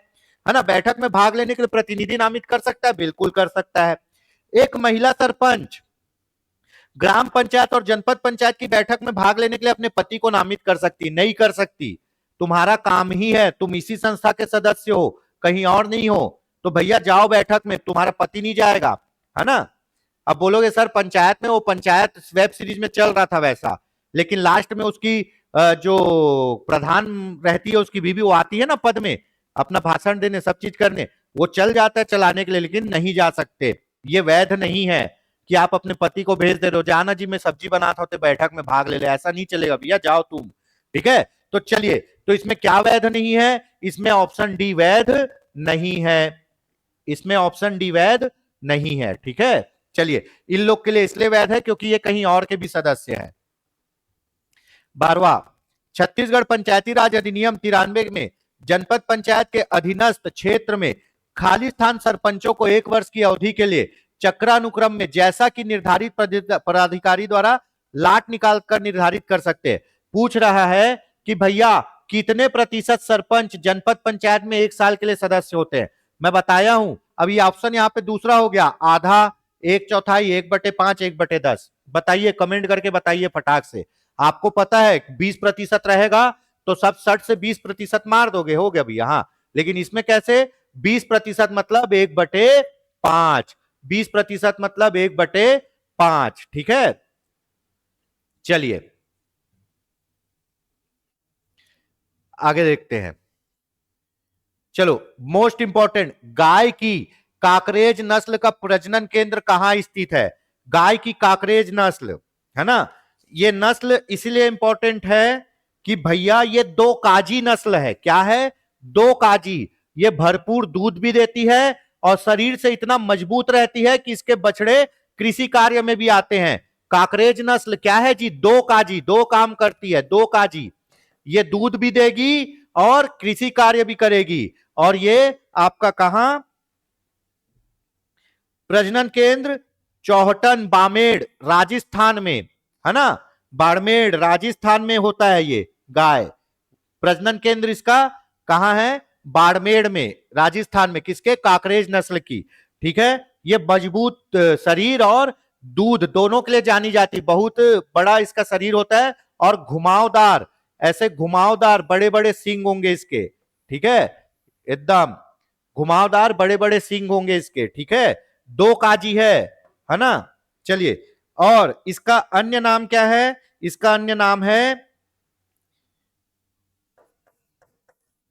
ना, बैठक में भाग लेने के लिए प्रतिनिधि नामित कर सकता है, बिल्कुल कर सकता है। एक महिला सरपंच ग्राम पंचायत और जनपद पंचायत की बैठक में भाग लेने के लिए अपने पति को नामित कर सकती? नहीं कर सकती। तुम्हारा काम ही है, तुम इसी संस्था के सदस्य हो, कहीं और नहीं हो, तो भैया जाओ बैठक में, तुम्हारा पति नहीं जाएगा, है ना। अब बोलोगे सर पंचायत में, वो पंचायत वेब सीरीज में चल रहा था वैसा, लेकिन लास्ट में उसकी जो प्रधान रहती है उसकी बीवी, वो आती है ना पद में, अपना भाषण देने, सब चीज करने, वो चल जाता है चलाने के लिए, लेकिन नहीं जा सकते। ये वैध नहीं है कि आप अपने पति को भेज दे रहे हो, जाना जी मैं सब्जी बनाता हूं तो बैठक में भाग ले, ऐसा नहीं चलेगा भैया, जाओ तुम। ठीक है, तो चलिए, तो इसमें क्या वैध नहीं है? इसमें ऑप्शन डी वैध नहीं है, इसमें ऑप्शन डी वैध नहीं है। ठीक है, चलिए इन लोग के लिए इसलिए वैध है क्योंकि ये कहीं और के भी सदस्य हैं। 12वां, छत्तीसगढ़ पंचायती राज अधिनियम 93 में जनपद पंचायत के अधीनस्थ क्षेत्र में खाली स्थान सरपंचों को 1 वर्ष की अवधि के लिए चक्रानुक्रम में जैसा कि निर्धारित पदाधिकारी द्वारा लाट निकाल कर निर्धारित कर सकते हैं। पूछ रहा है कि भैया कितने प्रतिशत सरपंच जनपद पंचायत में 1 साल के लिए सदस्य होते हैं? मैं बताया हूं, अब ये ऑप्शन यहाँ पे दूसरा हो गया, आधा, 1/4, 1/5, 1/10। बताइए, कमेंट करके बताइए फटाक से। आपको पता है 20% रहेगा तो सब 60 से 20% मार दोगे, हो गया भैया। हाँ, लेकिन इसमें कैसे? 20% मतलब 1/5, 20% मतलब 1/5। ठीक है, चलिए आगे देखते हैं। चलो, मोस्ट इंपॉर्टेंट, गाय की काकरेज नस्ल का प्रजनन केंद्र कहां स्थित है? गाय की काकरेज नस्ल, है ना, ये नस्ल इसलिए इंपॉर्टेंट है कि भैया ये 2 काजी नस्ल है। क्या है? दो काजी, ये भरपूर दूध भी देती है और शरीर से इतना मजबूत रहती है कि इसके बछड़े कृषि कार्य में भी आते हैं। काकरेज नस्ल क्या है जी? दो काजी, दो काम करती है, दो काजी। ये दूध भी देगी और कृषि कार्य भी करेगी। और ये आपका कहां? प्रजनन केंद्र चौहटन बामेड़ राजस्थान में, है ना, बाड़मेड़ राजस्थान में होता है ये गाय। प्रजनन केंद्र इसका कहां है? बाड़मेड़ में राजस्थान में। किसके? काकरेज नस्ल की। ठीक है, ये मजबूत शरीर और दूध दोनों के लिए जानी जाती। बहुत बड़ा इसका शरीर होता है और घुमावदार, ऐसे घुमावदार बड़े बड़े सींग होंगे इसके। ठीक है, एकदम घुमावदार बड़े बड़े सींग होंगे इसके। ठीक है, दो काजी है ना। चलिए, और इसका अन्य नाम क्या है? इसका अन्य नाम है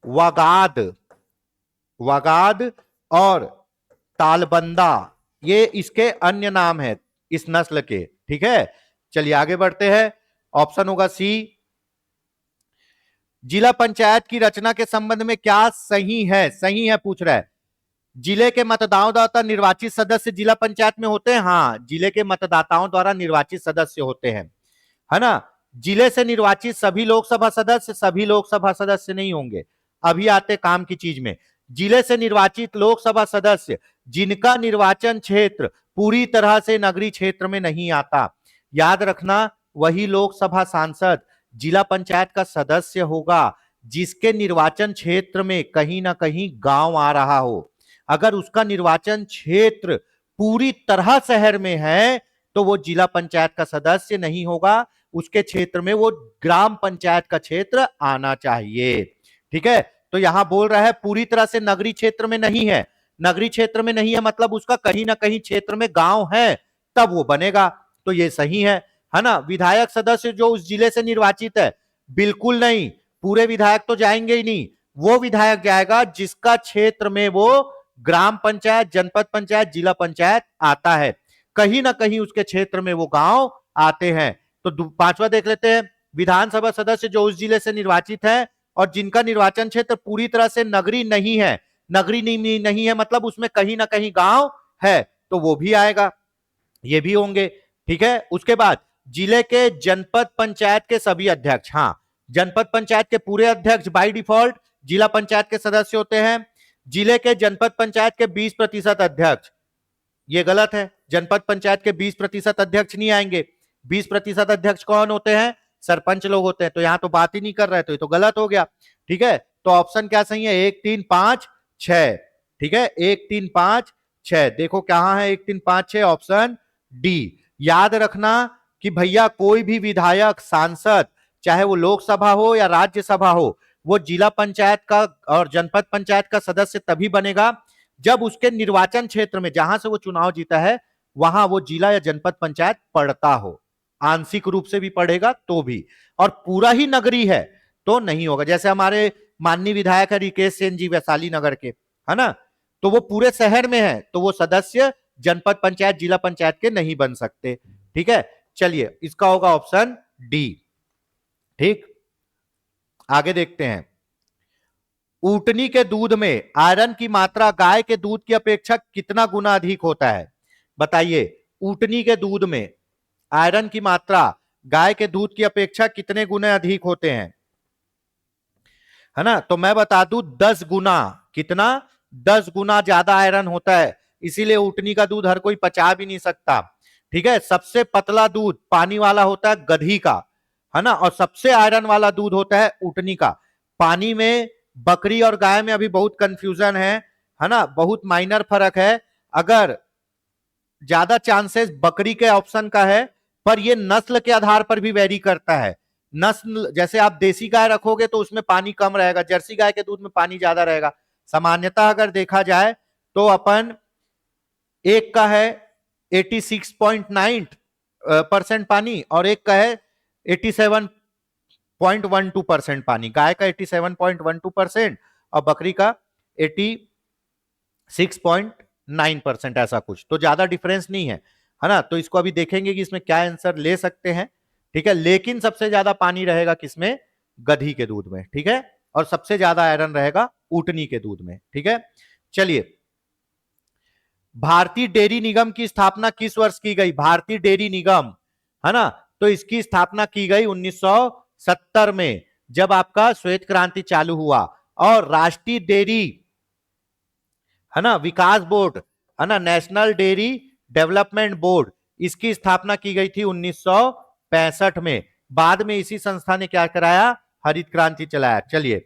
वगाद, वगाद और तालबंदा, ये इसके अन्य नाम है इस नस्ल के। ठीक है, चलिए आगे बढ़ते हैं। ऑप्शन होगा सी। जिला पंचायत की रचना के संबंध में क्या सही है? सही है पूछ रहा है। जिले के मतदाता निर्वाचित सदस्य जिला पंचायत में होते हैं। हाँ, जिले के मतदाताओं द्वारा निर्वाचित सदस्य होते हैं, है ना। जिले से निर्वाचित सभी लोकसभा सदस्य नहीं होंगे। अभी आते काम की चीज में। जिले से निर्वाचित लोकसभा सदस्य जिनका निर्वाचन क्षेत्र पूरी तरह से नगरीय क्षेत्र में नहीं आता, याद रखना, वही लोकसभा सांसद जिला पंचायत का सदस्य होगा जिसके निर्वाचन क्षेत्र में कहीं ना कहीं गांव आ रहा हो। अगर उसका निर्वाचन क्षेत्र पूरी तरह शहर में है तो वो जिला पंचायत का सदस्य नहीं होगा, उसके क्षेत्र में वो ग्राम पंचायत का क्षेत्र आना चाहिए। ठीक है, तो यहां बोल रहा है पूरी तरह से नगरीय क्षेत्र में नहीं है। नगरीय क्षेत्र में नहीं है मतलब उसका कहीं ना कहीं क्षेत्र में गांव है, तब वो बनेगा। तो ये सही है ना। विधायक सदस्य जो उस जिले से निर्वाचित है, बिल्कुल नहीं, पूरे विधायक तो जाएंगे ही नहीं। वो विधायक जाएगा जिसका क्षेत्र में वो ग्राम पंचायत, जनपद पंचायत, जिला पंचायत आता है, कहीं ना कहीं उसके क्षेत्र में वो गांव आते हैं। तो पांचवा देख लेते हैं। विधानसभा सदस्य जो उस जिले से निर्वाचित है और जिनका निर्वाचन क्षेत्र पूरी तरह से नगरीय नहीं है, नगरीय नहीं है मतलब उसमें कहीं ना कहीं गांव है, तो वो भी आएगा, ये भी होंगे। ठीक है, उसके बाद जिले के जनपद पंचायत के सभी अध्यक्ष, हाँ, जनपद पंचायत के पूरे अध्यक्ष बाय डिफॉल्ट जिला पंचायत के सदस्य होते हैं। जिले के जनपद पंचायत के 20% अध्यक्ष, ये गलत है। जनपद पंचायत के 20% अध्यक्ष नहीं आएंगे। 20% अध्यक्ष कौन होते हैं? सरपंच लोग होते हैं। तो यहां तो बात ही नहीं कर रहे, तो ये तो गलत हो गया। ठीक है, तो ऑप्शन क्या सही है? 1 3 5 6। ठीक है, 1 3 5 6। देखो कहां है 1 3 5 6? Option D. याद रखना कि भैया कोई भी विधायक, सांसद, चाहे वो लोकसभा हो या राज्यसभा हो, वो जिला पंचायत का और जनपद पंचायत का सदस्य तभी बनेगा जब उसके निर्वाचन क्षेत्र में, जहां से वो चुनाव जीता है, वहां वो जिला या जनपद पंचायत पड़ता हो। आंशिक रूप से भी पढ़ेगा तो भी, और पूरा ही नगरी है तो नहीं होगा। जैसे हमारे माननीय विधायक है रिकेश सेन जी, वैशाली नगर के, है ना, तो वो पूरे शहर में है तो वो सदस्य जनपद पंचायत, जिला पंचायत के नहीं बन सकते। ठीक है, चलिए इसका होगा ऑप्शन डी। ठीक, आगे देखते हैं। ऊटनी के दूध में आयरन की मात्रा गाय के दूध की अपेक्षा कितना गुना अधिक होता है? बताइए, ऊटनी के दूध में आयरन की मात्रा गाय के दूध की अपेक्षा कितने गुने अधिक होते हैं? है ना, तो मैं बता दूं 10 गुना। कितना? 10 गुना ज्यादा आयरन होता है, इसीलिए ऊटनी का दूध हर कोई पचा भी नहीं सकता। ठीक है, सबसे पतला दूध पानी वाला होता है गधी का, है ना, और सबसे आयरन वाला दूध होता है ऊटनी का। पानी में बकरी और गाय में अभी बहुत कंफ्यूजन है ना, बहुत माइनर फर्क है। अगर ज्यादा चांसेस बकरी के ऑप्शन का है, पर यह नस्ल के आधार पर भी वेरी करता है। नस्ल, जैसे आप देसी गाय रखोगे तो उसमें पानी कम रहेगा, जर्सी गाय के दूध में पानी ज्यादा रहेगा। सामान्यतः अगर देखा जाए तो अपन एक का है 86.9% पानी और एक का है 87.12% पानी। गाय का 87.12% और बकरी का 86.9%, ऐसा कुछ, तो ज्यादा डिफरेंस नहीं है ना। तो इसको अभी देखेंगे कि इसमें क्या आंसर ले सकते हैं। ठीक है, लेकिन सबसे ज्यादा पानी रहेगा किसमें? गधी के दूध में। ठीक है, और सबसे ज्यादा आयरन रहेगा ऊटनी के दूध में। ठीक है, चलिए, भारतीय डेयरी निगम की स्थापना किस वर्ष की गई? भारतीय डेयरी निगम, है ना, तो इसकी स्थापना की गई 1970 में, जब आपका श्वेत क्रांति चालू हुआ। और राष्ट्रीय डेयरी, है ना, विकास बोर्ड, है ना, नेशनल डेयरी डेवलपमेंट बोर्ड, इसकी स्थापना की गई थी 1965 में। बाद में इसी संस्था ने क्या कराया? हरित क्रांति चलाया। चलिए,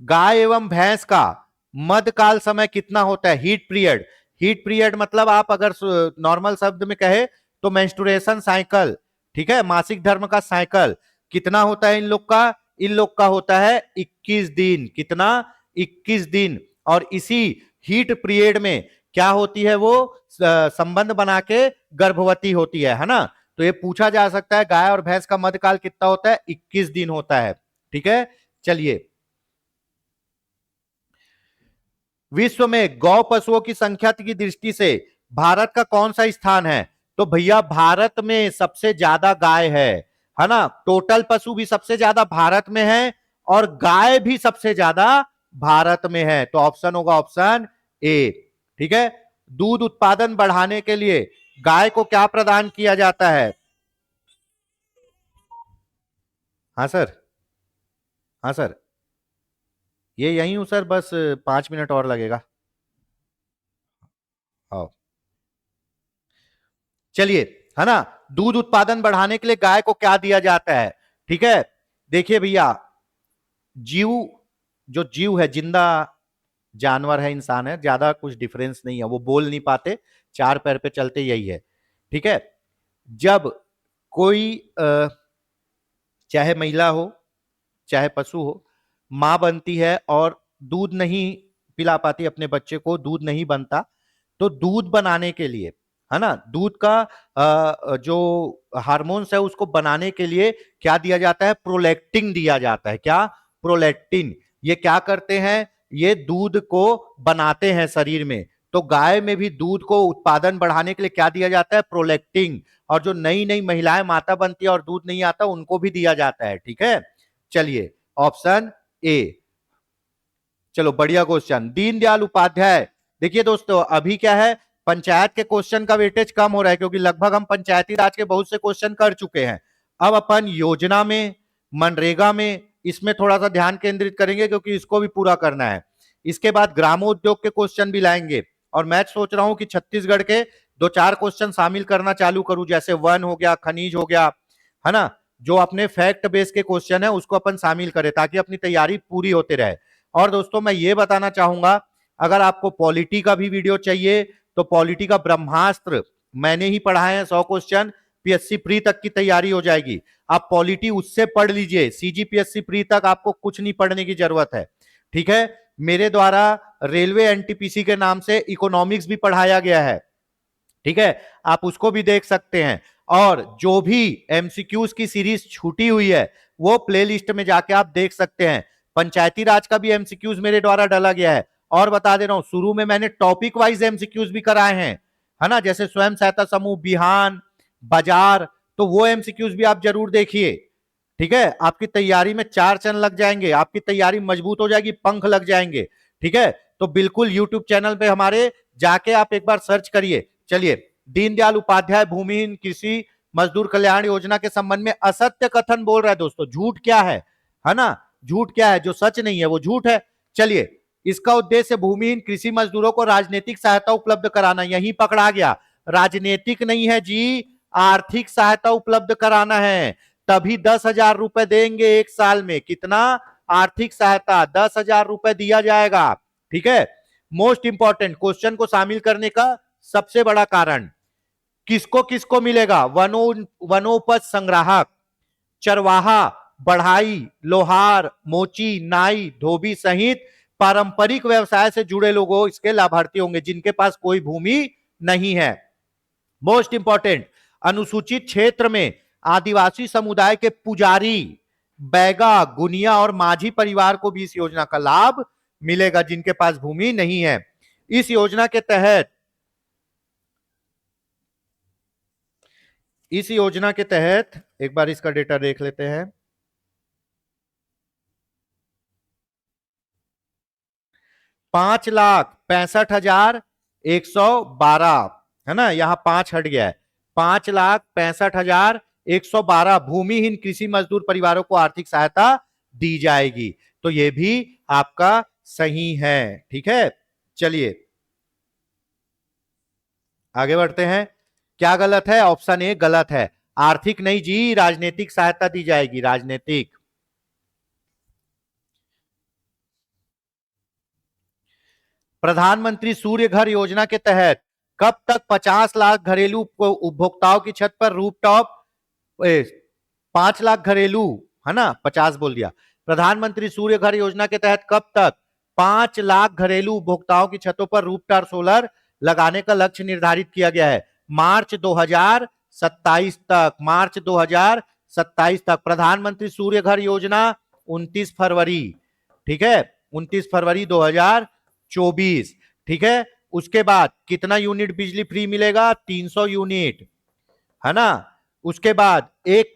गाय एवं भैंस का मध्यकाल समय कितना होता है? Heat period. हीट पीरियड मतलब आप अगर नॉर्मल शब्द में कहे तो मेंस्ट्रुएशन साइकिल, ठीक है, मासिक धर्म का साइकिल कितना होता है इन लोग का? इन लोग का होता है 21 दिन। कितना? 21 दिन। और इसी हीट पीरियड में क्या होती है? वो संबंध बना के गर्भवती होती है ना। तो ये पूछा जा सकता है गाय और भैंस का मध्यकाल कितना होता है? 21 दिन होता है। ठीक है, चलिए, विश्व में गौ पशुओं की संख्या की दृष्टि से भारत का कौन सा स्थान है? तो भैया भारत में सबसे ज्यादा गाय है ना। टोटल पशु भी सबसे ज्यादा भारत में है और गाय भी सबसे ज्यादा भारत में है। तो ऑप्शन होगा ऑप्शन ए। ठीक है, दूध उत्पादन बढ़ाने के लिए गाय को क्या प्रदान किया जाता है? हाँ सर, हाँ सर, ये यहीं हूं सर, बस 5 मिनट और लगेगा। आओ, चलिए, है ना, दूध उत्पादन बढ़ाने के लिए गाय को क्या दिया जाता है? ठीक है, देखिए भैया, जीव, जो जीव है, जिंदा जानवर है, इंसान है, ज्यादा कुछ डिफरेंस नहीं है। वो बोल नहीं पाते, चार पैर पे चलते, यही है। ठीक है, जब कोई चाहे महिला हो चाहे पशु हो, मां बनती है और दूध नहीं पिला पाती अपने बच्चे को, दूध नहीं बनता, तो दूध बनाने के लिए, है ना, दूध का जो हार्मोन्स है उसको बनाने के लिए क्या दिया जाता है? प्रोलैक्टिन दिया जाता है। क्या? प्रोलैक्टिन। ये क्या करते हैं? ये दूध को बनाते हैं शरीर में। तो गाय में भी दूध को उत्पादन बढ़ाने के लिए क्या दिया जाता है? प्रोलैक्टिन। और जो नई नई महिलाएं माता बनती है और दूध नहीं आता, उनको भी दिया जाता है। ठीक है, चलिए, ऑप्शन ए। चलो, बढ़िया क्वेश्चन, दीनदयाल उपाध्याय। देखिए दोस्तों, अभी क्या है, पंचायत के क्वेश्चन का वेटेज कम हो रहा है क्योंकि लगभग हम पंचायती राज के बहुत से क्वेश्चन कर चुके हैं। अब अपन योजना में, मनरेगा में, इसमें थोड़ा सा ध्यान केंद्रित करेंगे क्योंकि इसको भी पूरा करना है। इसके बाद ग्रामोद्योग के क्वेश्चन भी लाएंगे और मैं सोच रहा हूं कि छत्तीसगढ़ के 2-4 क्वेश्चन शामिल करना चालू करूं, जैसे वन हो गया, खनिज हो गया, है ना, जो अपने फैक्ट बेस के क्वेश्चन है उसको अपन शामिल करें ताकि अपनी तैयारी पूरी होते रहे। और दोस्तों मैं ये बताना चाहूंगा, अगर आपको पॉलिटी का भी वीडियो चाहिए तो पॉलिटी का ब्रह्मास्त्र मैंने ही पढ़ाए हैं, 100 क्वेश्चन, पीएससी प्री तक की तैयारी हो जाएगी। आप पॉलिटी उससे पढ़ लीजिए, सीजीपीएससी प्री तक आपको कुछ नहीं पढ़ने की जरूरत है। ठीक है, मेरे द्वारा रेलवे एनटीपीसी के नाम से इकोनॉमिक्स भी पढ़ाया गया है। ठीक है, आप उसको भी देख सकते हैं। और जो भी एमसीक्यूज की सीरीज छूटी हुई है वो प्लेलिस्ट में जाके आप देख सकते हैं। पंचायती राज का भी एमसीक्यूज मेरे द्वारा डाला गया है। और बता दे रहा हूं, शुरू में मैंने टॉपिक वाइज एमसीक्यूज भी कराए हैं, है ना, जैसे स्वयं सहायता समूह, बिहान, बाजार, तो वो एमसीक्यूज भी आप जरूर देखिए। ठीक है, आपकी तैयारी में 4 चरण लग जाएंगे, आपकी तैयारी मजबूत हो जाएगी, पंख लग जाएंगे। ठीक है, तो बिल्कुल यूट्यूब चैनल पे हमारे जाके आप एक बार सर्च करिए। चलिए, दीनदयाल उपाध्याय भूमिहीन कृषि मजदूर कल्याण योजना के संबंध में असत्य कथन बोल रहा है। दोस्तों, झूठ क्या है ना, झूठ क्या है? जो सच नहीं है वो झूठ है। चलिए, इसका उद्देश्य भूमिहीन कृषि मजदूरों को राजनीतिक सहायता उपलब्ध कराना, यही पकड़ा गया, राजनीतिक नहीं है जी, आर्थिक सहायता उपलब्ध कराना है। तभी 10,000 रुपए देंगे एक साल में। कितना? आर्थिक सहायता 10,000 रुपए दिया जाएगा। ठीक है, मोस्ट इंपॉर्टेंट क्वेश्चन को शामिल करने का सबसे बड़ा कारण, किसको किसको मिलेगा? वनोपज संग्राहक, चरवाहा, बढ़ाई, लोहार, मोची, नाई, धोबी सहित पारंपरिक व्यवसाय से जुड़े लोगों इसके लाभार्थी होंगे जिनके पास कोई भूमि नहीं है। मोस्ट इंपॉर्टेंट, अनुसूचित क्षेत्र में आदिवासी समुदाय के पुजारी, बैगा, गुनिया और माझी परिवार को भी इस योजना का लाभ मिलेगा जिनके पास भूमि नहीं है। इस योजना के तहत, इस योजना के तहत एक बार इसका डेटा देख लेते हैं। 5,65,112, है ना, यहां 5 हट गया है। 5,65,112 भूमिहीन कृषि मजदूर परिवारों को आर्थिक सहायता दी जाएगी। तो ये भी आपका सही है। ठीक है, चलिए आगे बढ़ते हैं। क्या गलत है? ऑप्शन ए गलत है। आर्थिक नहीं जी, राजनीतिक सहायता दी जाएगी, राजनीतिक। प्रधानमंत्री सूर्य घर योजना के तहत कब तक 50 लाख घरेलू उपभोक्ताओं की छत पर रूफटॉप 5 लाख घरेलू, है ना, 50 बोल दिया। प्रधानमंत्री सूर्य घर योजना के तहत कब तक 5 लाख घरेलू उपभोक्ताओं की छतों पर रूफटॉप सोलर लगाने का लक्ष्य निर्धारित किया गया है? मार्च 2027 तक, मार्च 2027 तक। प्रधानमंत्री सूर्य घर योजना 29 फरवरी, ठीक है, 29 फरवरी 2024, ठीक है। उसके बाद कितना यूनिट बिजली फ्री मिलेगा? 300 यूनिट, है ना। उसके बाद 1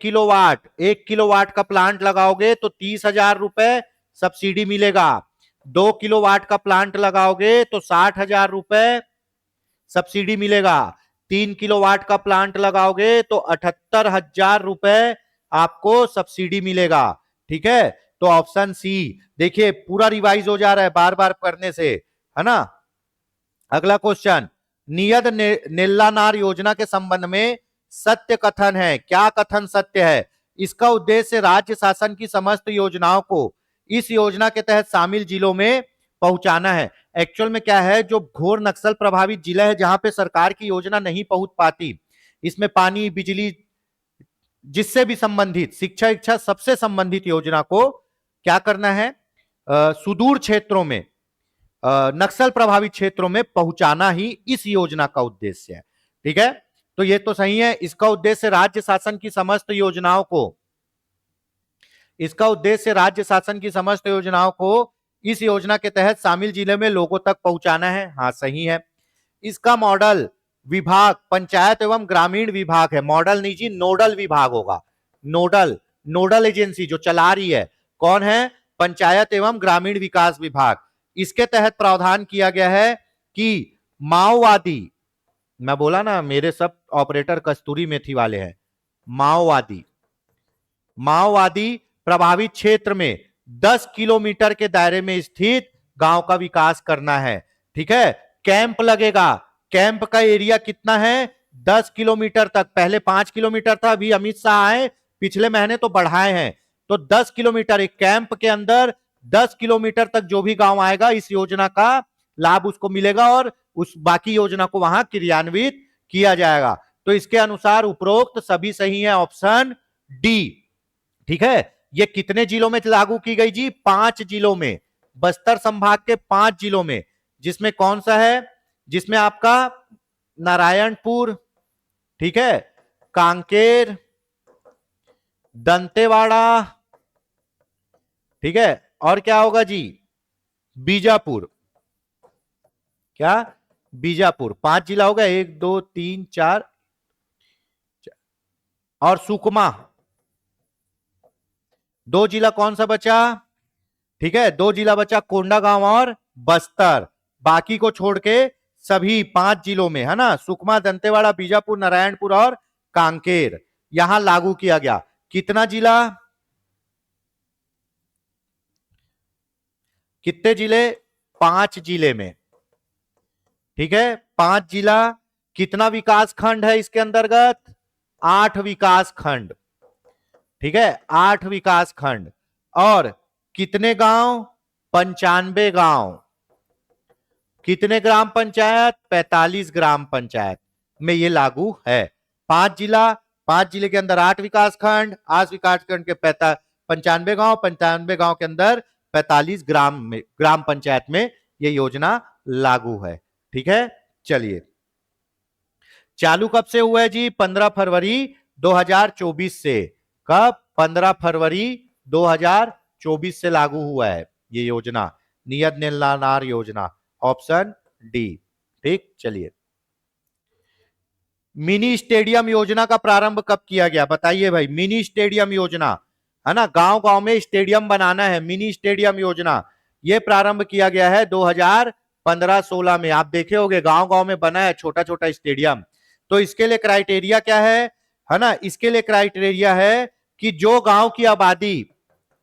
किलोवाट का प्लांट लगाओगे तो 30,000 रुपए सब्सिडी मिलेगा। 2 किलोवाट का प्लांट लगाओगे तो 60,000 रुपए सब्सिडी मिलेगा। 3 किलोवाट का प्लांट लगाओगे तो 78,000 रुपए आपको सब्सिडी मिलेगा। ठीक है, तो ऑप्शन सी। देखिए पूरा रिवाइज हो जा रहा है बार बार करने से, है ना। अगला क्वेश्चन, नियत नेल्लानार योजना के संबंध में सत्य कथन है। क्या कथन सत्य है? इसका उद्देश्य राज्य शासन की समस्त योजनाओं को इस योजना के तहत शामिल जिलों में पहुंचाना है। एक्चुअल में क्या है, जो घोर नक्सल प्रभावित जिला है जहां पे सरकार की योजना नहीं पहुंच पाती, इसमें पानी, बिजली, जिससे भी संबंधित, शिक्षा इच्छा सबसे संबंधित योजना को क्या करना है, सुदूर क्षेत्रों में, नक्सल प्रभावित क्षेत्रों में पहुंचाना ही इस योजना का उद्देश्य है। ठीक है, तो ये तो सही है। इसका उद्देश्य राज्य शासन की समस्त योजनाओं को, इसका उद्देश्य राज्य शासन की समस्त योजनाओं को इस योजना के तहत शामिल जिले में लोगों तक पहुंचाना है। हाँ सही है। इसका मॉडल विभाग पंचायत एवं ग्रामीण विभाग है। मॉडल नहीं जी, नोडल विभाग होगा। नोडल एजेंसी जो चला रही है कौन है? पंचायत एवं ग्रामीण विकास विभाग। इसके तहत प्रावधान किया गया है कि माओवादी, मैं बोला ना मेरे सब ऑपरेटर कस्तूरी मेथी वाले हैं, माओवादी प्रभावित क्षेत्र में 10 किलोमीटर के दायरे में स्थित गांव का विकास करना है। ठीक है, कैंप लगेगा। कैंप का एरिया कितना है? 10 किलोमीटर तक। पहले 5 किलोमीटर था, अभी अमित शाह आए पिछले महीने तो बढ़ाए हैं, तो 10 किलोमीटर। एक कैंप के अंदर 10 किलोमीटर तक जो भी गांव आएगा इस योजना का लाभ उसको मिलेगा और उस बाकी योजना को वहां क्रियान्वित किया जाएगा। तो इसके अनुसार उपरोक्त सभी सही है, ऑप्शन डी। ठीक है, ये कितने जिलों में लागू की गई जी? 5 जिलों में, बस्तर संभाग के 5 जिलों में, जिसमें कौन सा है? जिसमें आपका नारायणपुर, ठीक है, कांकेर, दंतेवाड़ा, ठीक है, और क्या होगा जी? बीजापुर। क्या? बीजापुर। 5 जिला होगा, 1 2 3 4 और सुकमा। 2 जिला कौन सा बचा? ठीक है, 2 जिला बचा, कोंडागांव और बस्तर। बाकी को छोड़ के सभी 5 जिलों में, है ना, सुकमा, दंतेवाड़ा, बीजापुर, नारायणपुर और कांकेर, यहां लागू किया गया। कितना जिला? कितने जिले? 5 जिले में। ठीक है, 5 जिला। कितना विकास खंड है इसके अंतर्गत? 8 विकास खंड। ठीक है, 8 विकास खंड। और कितने गांव? 95 गांव। कितने ग्राम पंचायत? 45 ग्राम पंचायत में ये लागू है। 5 जिला, 5 जिले के अंदर 8 विकास खंड, 8 विकास खंड के 95 गांव, 95 गांव के अंदर 45 ग्राम पंचायत में ये योजना लागू है। ठीक है, चलिए चालू कब से हुआ है जी? 15 फरवरी 2024 से। कब? 15 फरवरी 2024 से लागू हुआ है ये योजना, नियत नेल्लानार योजना, ऑप्शन डी। ठीक, चलिए मिनी स्टेडियम योजना का प्रारंभ कब किया गया? बताइए भाई। मिनी स्टेडियम योजना, है ना, गांव गांव में स्टेडियम बनाना है, मिनी स्टेडियम योजना ये प्रारंभ किया गया है 2015-16 में। आप देखे होंगे गांव गांव में बना है छोटा छोटा स्टेडियम। तो इसके लिए क्राइटेरिया क्या है ना, इसके लिए क्राइटेरिया है कि जो गांव की आबादी,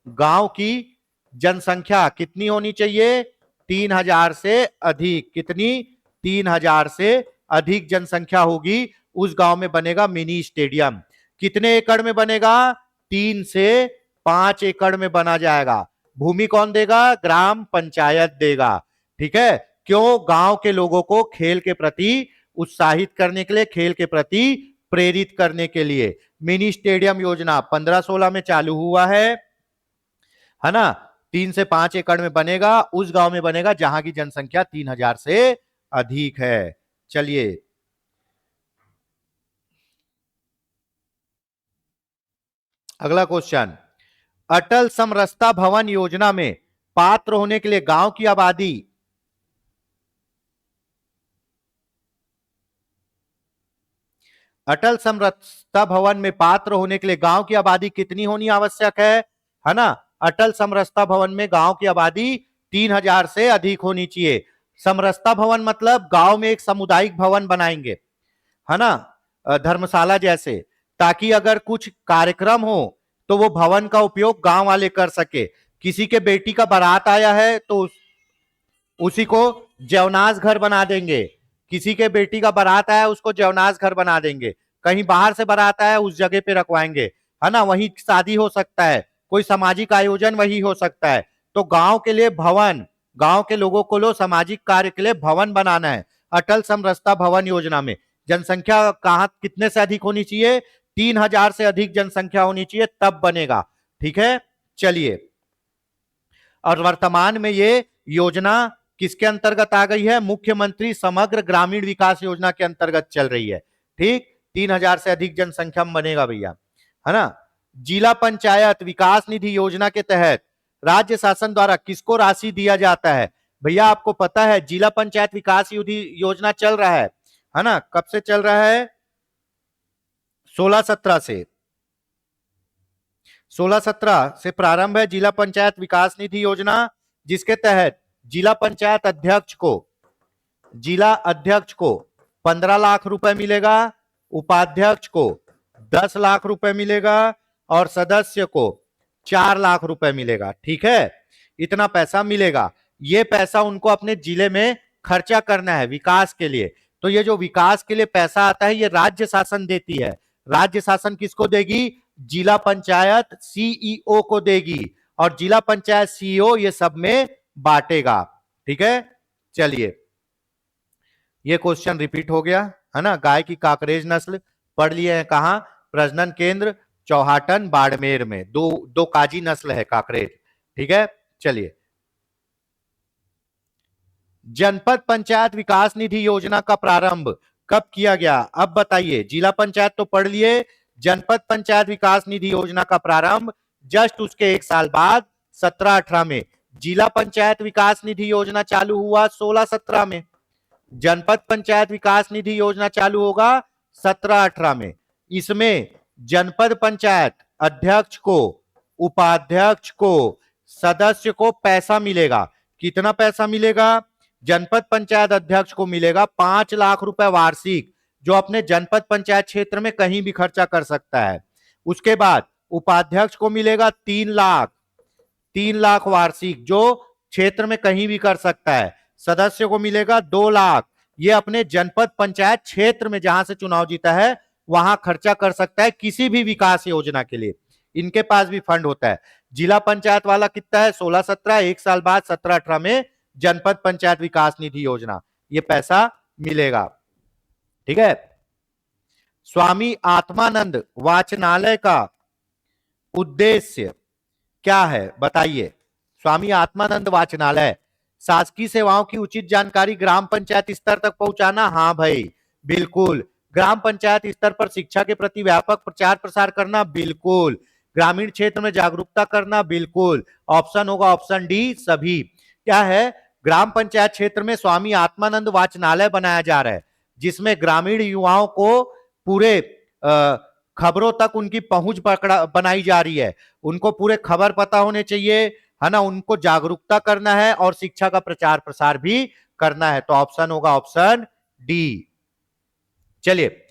गांव की जनसंख्या कितनी होनी चाहिए, 3000 से अधिक। कितनी? 3000 से अधिक जनसंख्या होगी उस गांव में बनेगा मिनी स्टेडियम। कितने एकड़ में बनेगा? 3 से 5 एकड़ में बना जाएगा। भूमि कौन देगा? ग्राम पंचायत देगा। ठीक है, क्यों? गांव के लोगों को खेल के प्रति उत्साहित करने के लिए, खेल के प्रति प्रेरित करने के लिए मिनी स्टेडियम योजना 15-16 में चालू हुआ है ना। 3 से 5 एकड़ में बनेगा, उस गांव में बनेगा जहां की जनसंख्या 3000 से अधिक है। चलिए, अगला क्वेश्चन, अटल समरसता भवन योजना में पात्र होने के लिए गांव की आबादी, अटल समरसता भवन में पात्र होने के लिए गांव की आबादी कितनी होनी आवश्यक है ना। अटल समरसता भवन में गांव की आबादी 3000 से अधिक होनी चाहिए। समरसता भवन मतलब गांव में एक सामुदायिक भवन बनाएंगे, है ना, धर्मशाला जैसे, ताकि अगर कुछ कार्यक्रम हो तो वो भवन का उपयोग गांव वाले कर सके। किसी के बेटी का बारात आया है तो उसी को जवनाज घर बना देंगे। किसी के बेटी का बारात आया उसको जवनाज घर बना देंगे। कहीं बाहर से बारात आया उस जगह पे रखवाएंगे, है ना, वहीं शादी हो सकता है, कोई सामाजिक आयोजन वही हो सकता है। तो गांव के लिए भवन, गांव के लोगों को लो सामाजिक कार्य के लिए भवन बनाना है। अटल समरसता भवन योजना में जनसंख्या कहां, कितने से अधिक होनी चाहिए? 3000 से अधिक जनसंख्या होनी चाहिए, तब बनेगा। ठीक है, चलिए, और वर्तमान में ये योजना किसके अंतर्गत आ गई है? मुख्यमंत्री समग्र ग्रामीण विकास योजना के अंतर्गत चल रही है। ठीक, 3000 से अधिक जनसंख्या में बनेगा भैया, है ना। जिला पंचायत विकास निधि योजना के तहत राज्य शासन द्वारा किसको राशि दिया जाता है? भैया आपको पता है जिला पंचायत विकास योजना चल रहा है ना। कब से चल रहा है? 16-17 से, 16-17 से प्रारंभ है जिला पंचायत विकास निधि योजना, जिसके तहत जिला पंचायत अध्यक्ष को, जिला अध्यक्ष को 15 लाख रुपए मिलेगा, उपाध्यक्ष को 10 लाख रुपए मिलेगा और सदस्य को 4 लाख रुपए मिलेगा। ठीक है, इतना पैसा मिलेगा। ये पैसा उनको अपने जिले में खर्चा करना है विकास के लिए। तो ये जो विकास के लिए पैसा आता है ये राज्य शासन देती है। राज्य शासन किसको देगी? जिला पंचायत सीईओ को देगी, और जिला पंचायत सीईओ ये सब में बांटेगा। ठीक है, चलिए, ये क्वेश्चन रिपीट हो गया है ना। गाय की काकरेज नस्ल पढ़ लिए हैं कहां? प्रजनन केंद्र चौहाटन बाड़मेर में। दो काजी नस्ल है काकरेज। ठीक है, चलिए, जनपद पंचायत विकास निधि योजना का प्रारंभ कब किया गया? अब बताइए। जिला पंचायत तो पढ़ लिए, जनपद पंचायत विकास निधि योजना का प्रारंभ जस्ट उसके 1 साल बाद 17-18 में। जिला पंचायत विकास निधि योजना चालू हुआ 16-17 में। जनपद पंचायत विकास निधि योजना चालू होगा 17-18 में। इसमें जनपद पंचायत अध्यक्ष को, उपाध्यक्ष को, सदस्य को पैसा मिलेगा। कितना पैसा मिलेगा? जनपद पंचायत अध्यक्ष को मिलेगा 5 लाख रुपए वार्षिक, जो अपने जनपद पंचायत क्षेत्र में कहीं भी खर्चा कर सकता है। उसके बाद उपाध्यक्ष को मिलेगा 3 लाख, 3 लाख वार्षिक, जो क्षेत्र में कहीं भी कर सकता है। सदस्य को मिलेगा 2 लाख, ये अपने जनपद पंचायत क्षेत्र में जहां से चुनाव जीता है वहां खर्चा कर सकता है किसी भी विकास योजना के लिए। इनके पास भी फंड होता है। जिला पंचायत वाला कितना है? 16-17, 1 साल बाद 17-18 में जनपद पंचायत विकास निधि योजना, ये पैसा मिलेगा। ठीक है, स्वामी आत्मानंद वाचनालय का उद्देश्य क्या है? बताइए। स्वामी आत्मानंद वाचनालय, शासकीय सेवाओं की उचित जानकारी ग्राम पंचायत स्तर तक पहुंचाना। हाँ भाई, बिल्कुल। ग्राम पंचायत स्तर पर शिक्षा के प्रति व्यापक प्रचार प्रसार करना। बिल्कुल। ग्रामीण क्षेत्र में जागरूकता करना। बिल्कुल। ऑप्शन होगा ऑप्शन डी, सभी। क्या है? ग्राम पंचायत क्षेत्र में स्वामी आत्मानंद वाचनालय बनाया जा रहा है, जिसमें ग्रामीण युवाओं को पूरे खबरों तक उनकी पहुंच बनाई जा रही है। उनको पूरे खबर पता होने चाहिए, है ना, उनको जागरूकता करना है और शिक्षा का प्रचार प्रसार भी करना है। तो ऑप्शन होगा ऑप्शन डी। चलिए,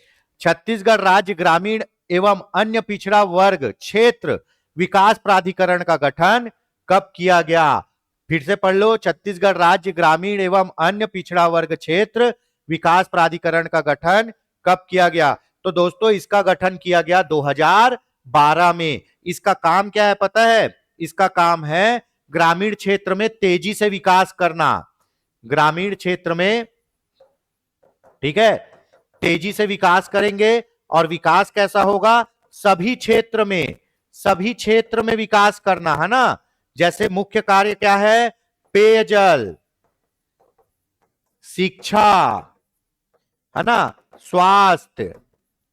छत्तीसगढ़ राज्य ग्रामीण एवं अन्य पिछड़ा वर्ग क्षेत्र विकास प्राधिकरण का गठन कब किया गया? फिर से पढ़ लो, छत्तीसगढ़ राज्य ग्रामीण एवं अन्य पिछड़ा वर्ग क्षेत्र विकास प्राधिकरण का गठन कब किया गया? तो दोस्तों इसका गठन किया गया 2012 में। इसका काम क्या है पता है? इसका काम है ग्रामीण क्षेत्र में तेजी से विकास करना। ग्रामीण क्षेत्र में, ठीक है, तेजी से विकास करेंगे। और विकास कैसा होगा? सभी क्षेत्र में विकास करना, है ना। जैसे मुख्य कार्य क्या है? पेयजल, शिक्षा, है ना, स्वास्थ्य,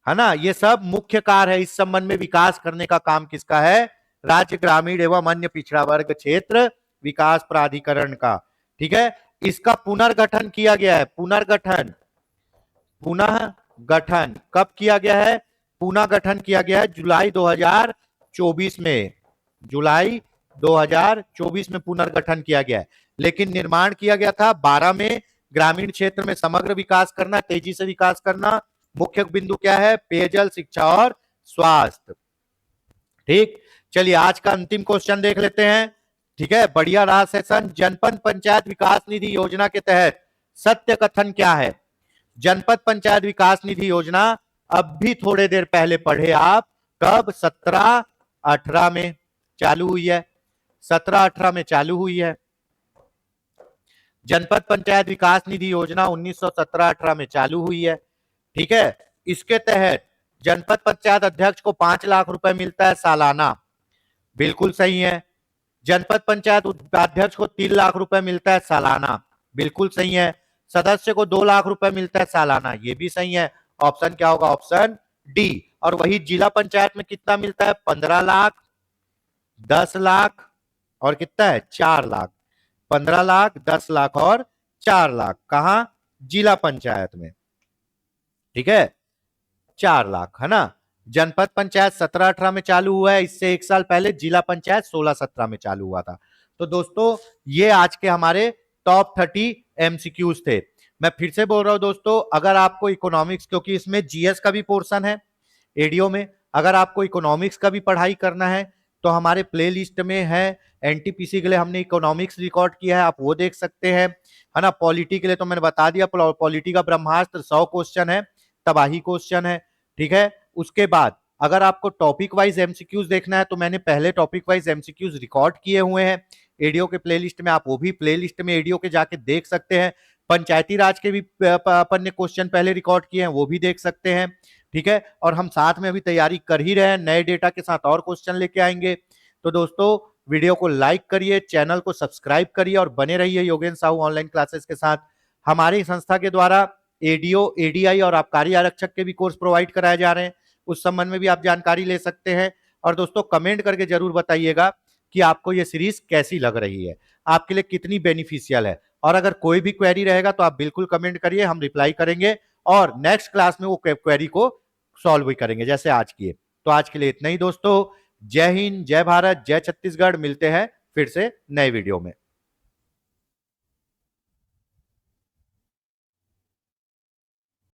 है ना, ये सब मुख्य कार्य है। इस संबंध में विकास करने का काम किसका है? राज्य ग्रामीण एवं अन्य पिछड़ा वर्ग क्षेत्र विकास प्राधिकरण का। ठीक है, इसका पुनर्गठन किया गया है। पुनः गठन कब किया गया है? पुनः गठन किया गया है जुलाई 2024 में। जुलाई 2024 में पुनर्गठन किया गया है। लेकिन निर्माण किया गया था 12 में। ग्रामीण क्षेत्र में समग्र विकास करना, तेजी से विकास करना। मुख्य बिंदु क्या है? पेयजल, शिक्षा और स्वास्थ्य। ठीक, चलिए आज का अंतिम क्वेश्चन देख लेते हैं। ठीक है, बढ़िया रहा सेशन। जनपद पंचायत विकास निधि योजना के तहत सत्य कथन क्या है? जनपद पंचायत विकास निधि योजना अब भी थोड़े देर पहले पढ़े आप, कब? 17-18 में चालू हुई है। 17-18 में चालू हुई है। जनपद पंचायत विकास निधि योजना 1917-18 में चालू हुई है। ठीक है, इसके तहत जनपद पंचायत अध्यक्ष को 5 लाख रुपए मिलता है सालाना, बिल्कुल सही है। जनपद पंचायत उपाध्यक्ष को 3 लाख रुपए मिलता है सालाना, बिल्कुल सही है। सदस्य को 2 लाख रुपए मिलता है सालाना, ये भी सही है। ऑप्शन क्या होगा? Option D. और वही जिला पंचायत में कितना मिलता है? 15 लाख, 10 लाख और कितना है? 4 लाख। 15 लाख, 10 लाख और 4 लाख। कहां? जिला पंचायत में। ठीक है, 4 लाख, है ना। जनपद पंचायत 17-18 में चालू हुआ है। इससे 1 साल पहले जिला पंचायत 16-17 में चालू हुआ था। तो दोस्तों ये आज के हमारे टॉप 30 एमसीक्यूज थे। मैं फिर से बोल रहा हूं दोस्तों, अगर आपको इकोनॉमिक्स, क्योंकि इसमें जीएस का भी पोर्शन है एडीओ में, अगर आपको इकोनॉमिक्स का भी पढ़ाई करना है तो हमारे प्लेलिस्ट में है। एनटीपीसी के लिए हमने इकोनॉमिक्स रिकॉर्ड किया है, आप वो देख सकते हैं, है ना। पॉलिटी के लिए तो मैंने बता दिया, पॉलिटी का ब्रह्मास्त्र 100 क्वेश्चन है, तबाही क्वेश्चन है। ठीक है, उसके बाद अगर आपको टॉपिक वाइज एमसीक्यूज देखना है तो मैंने पहले टॉपिक वाइज एमसीक्यूज रिकॉर्ड किए हुए हैं एडीओ के प्लेलिस्ट में, आप वो भी प्लेलिस्ट में एडीओ के जाके देख सकते हैं। पंचायती राज के भी अपन ने क्वेश्चन पहले रिकॉर्ड किए हैं, वो भी देख सकते हैं। ठीक है, और हम साथ में अभी तैयारी कर ही रहे हैं, नए डेटा के साथ और क्वेश्चन लेके आएंगे। तो दोस्तों वीडियो को लाइक करिए, चैनल को सब्सक्राइब करिए और बने रहिए योगेंद्र साहू ऑनलाइन क्लासेस के साथ। हमारी संस्था के द्वारा एडीओ, एडीआई और आबकारी आरक्षक के भी कोर्स प्रोवाइड कराए जा रहे हैं, उस संबंध में भी आप जानकारी ले सकते हैं। और दोस्तों कमेंट करके जरूर बताइएगा कि आपको ये सीरीज कैसी लग रही है, आपके लिए कितनी बेनिफिशियल है। और अगर कोई भी क्वेरी रहेगा तो आप बिल्कुल कमेंट करिए, हम रिप्लाई करेंगे और नेक्स्ट क्लास में वो क्वेरी को सॉल्व भी करेंगे जैसे आज किए। तो आज के लिए इतना ही दोस्तों। जय हिंद, जय भारत, जय छत्तीसगढ़। मिलते हैं फिर से नए वीडियो में।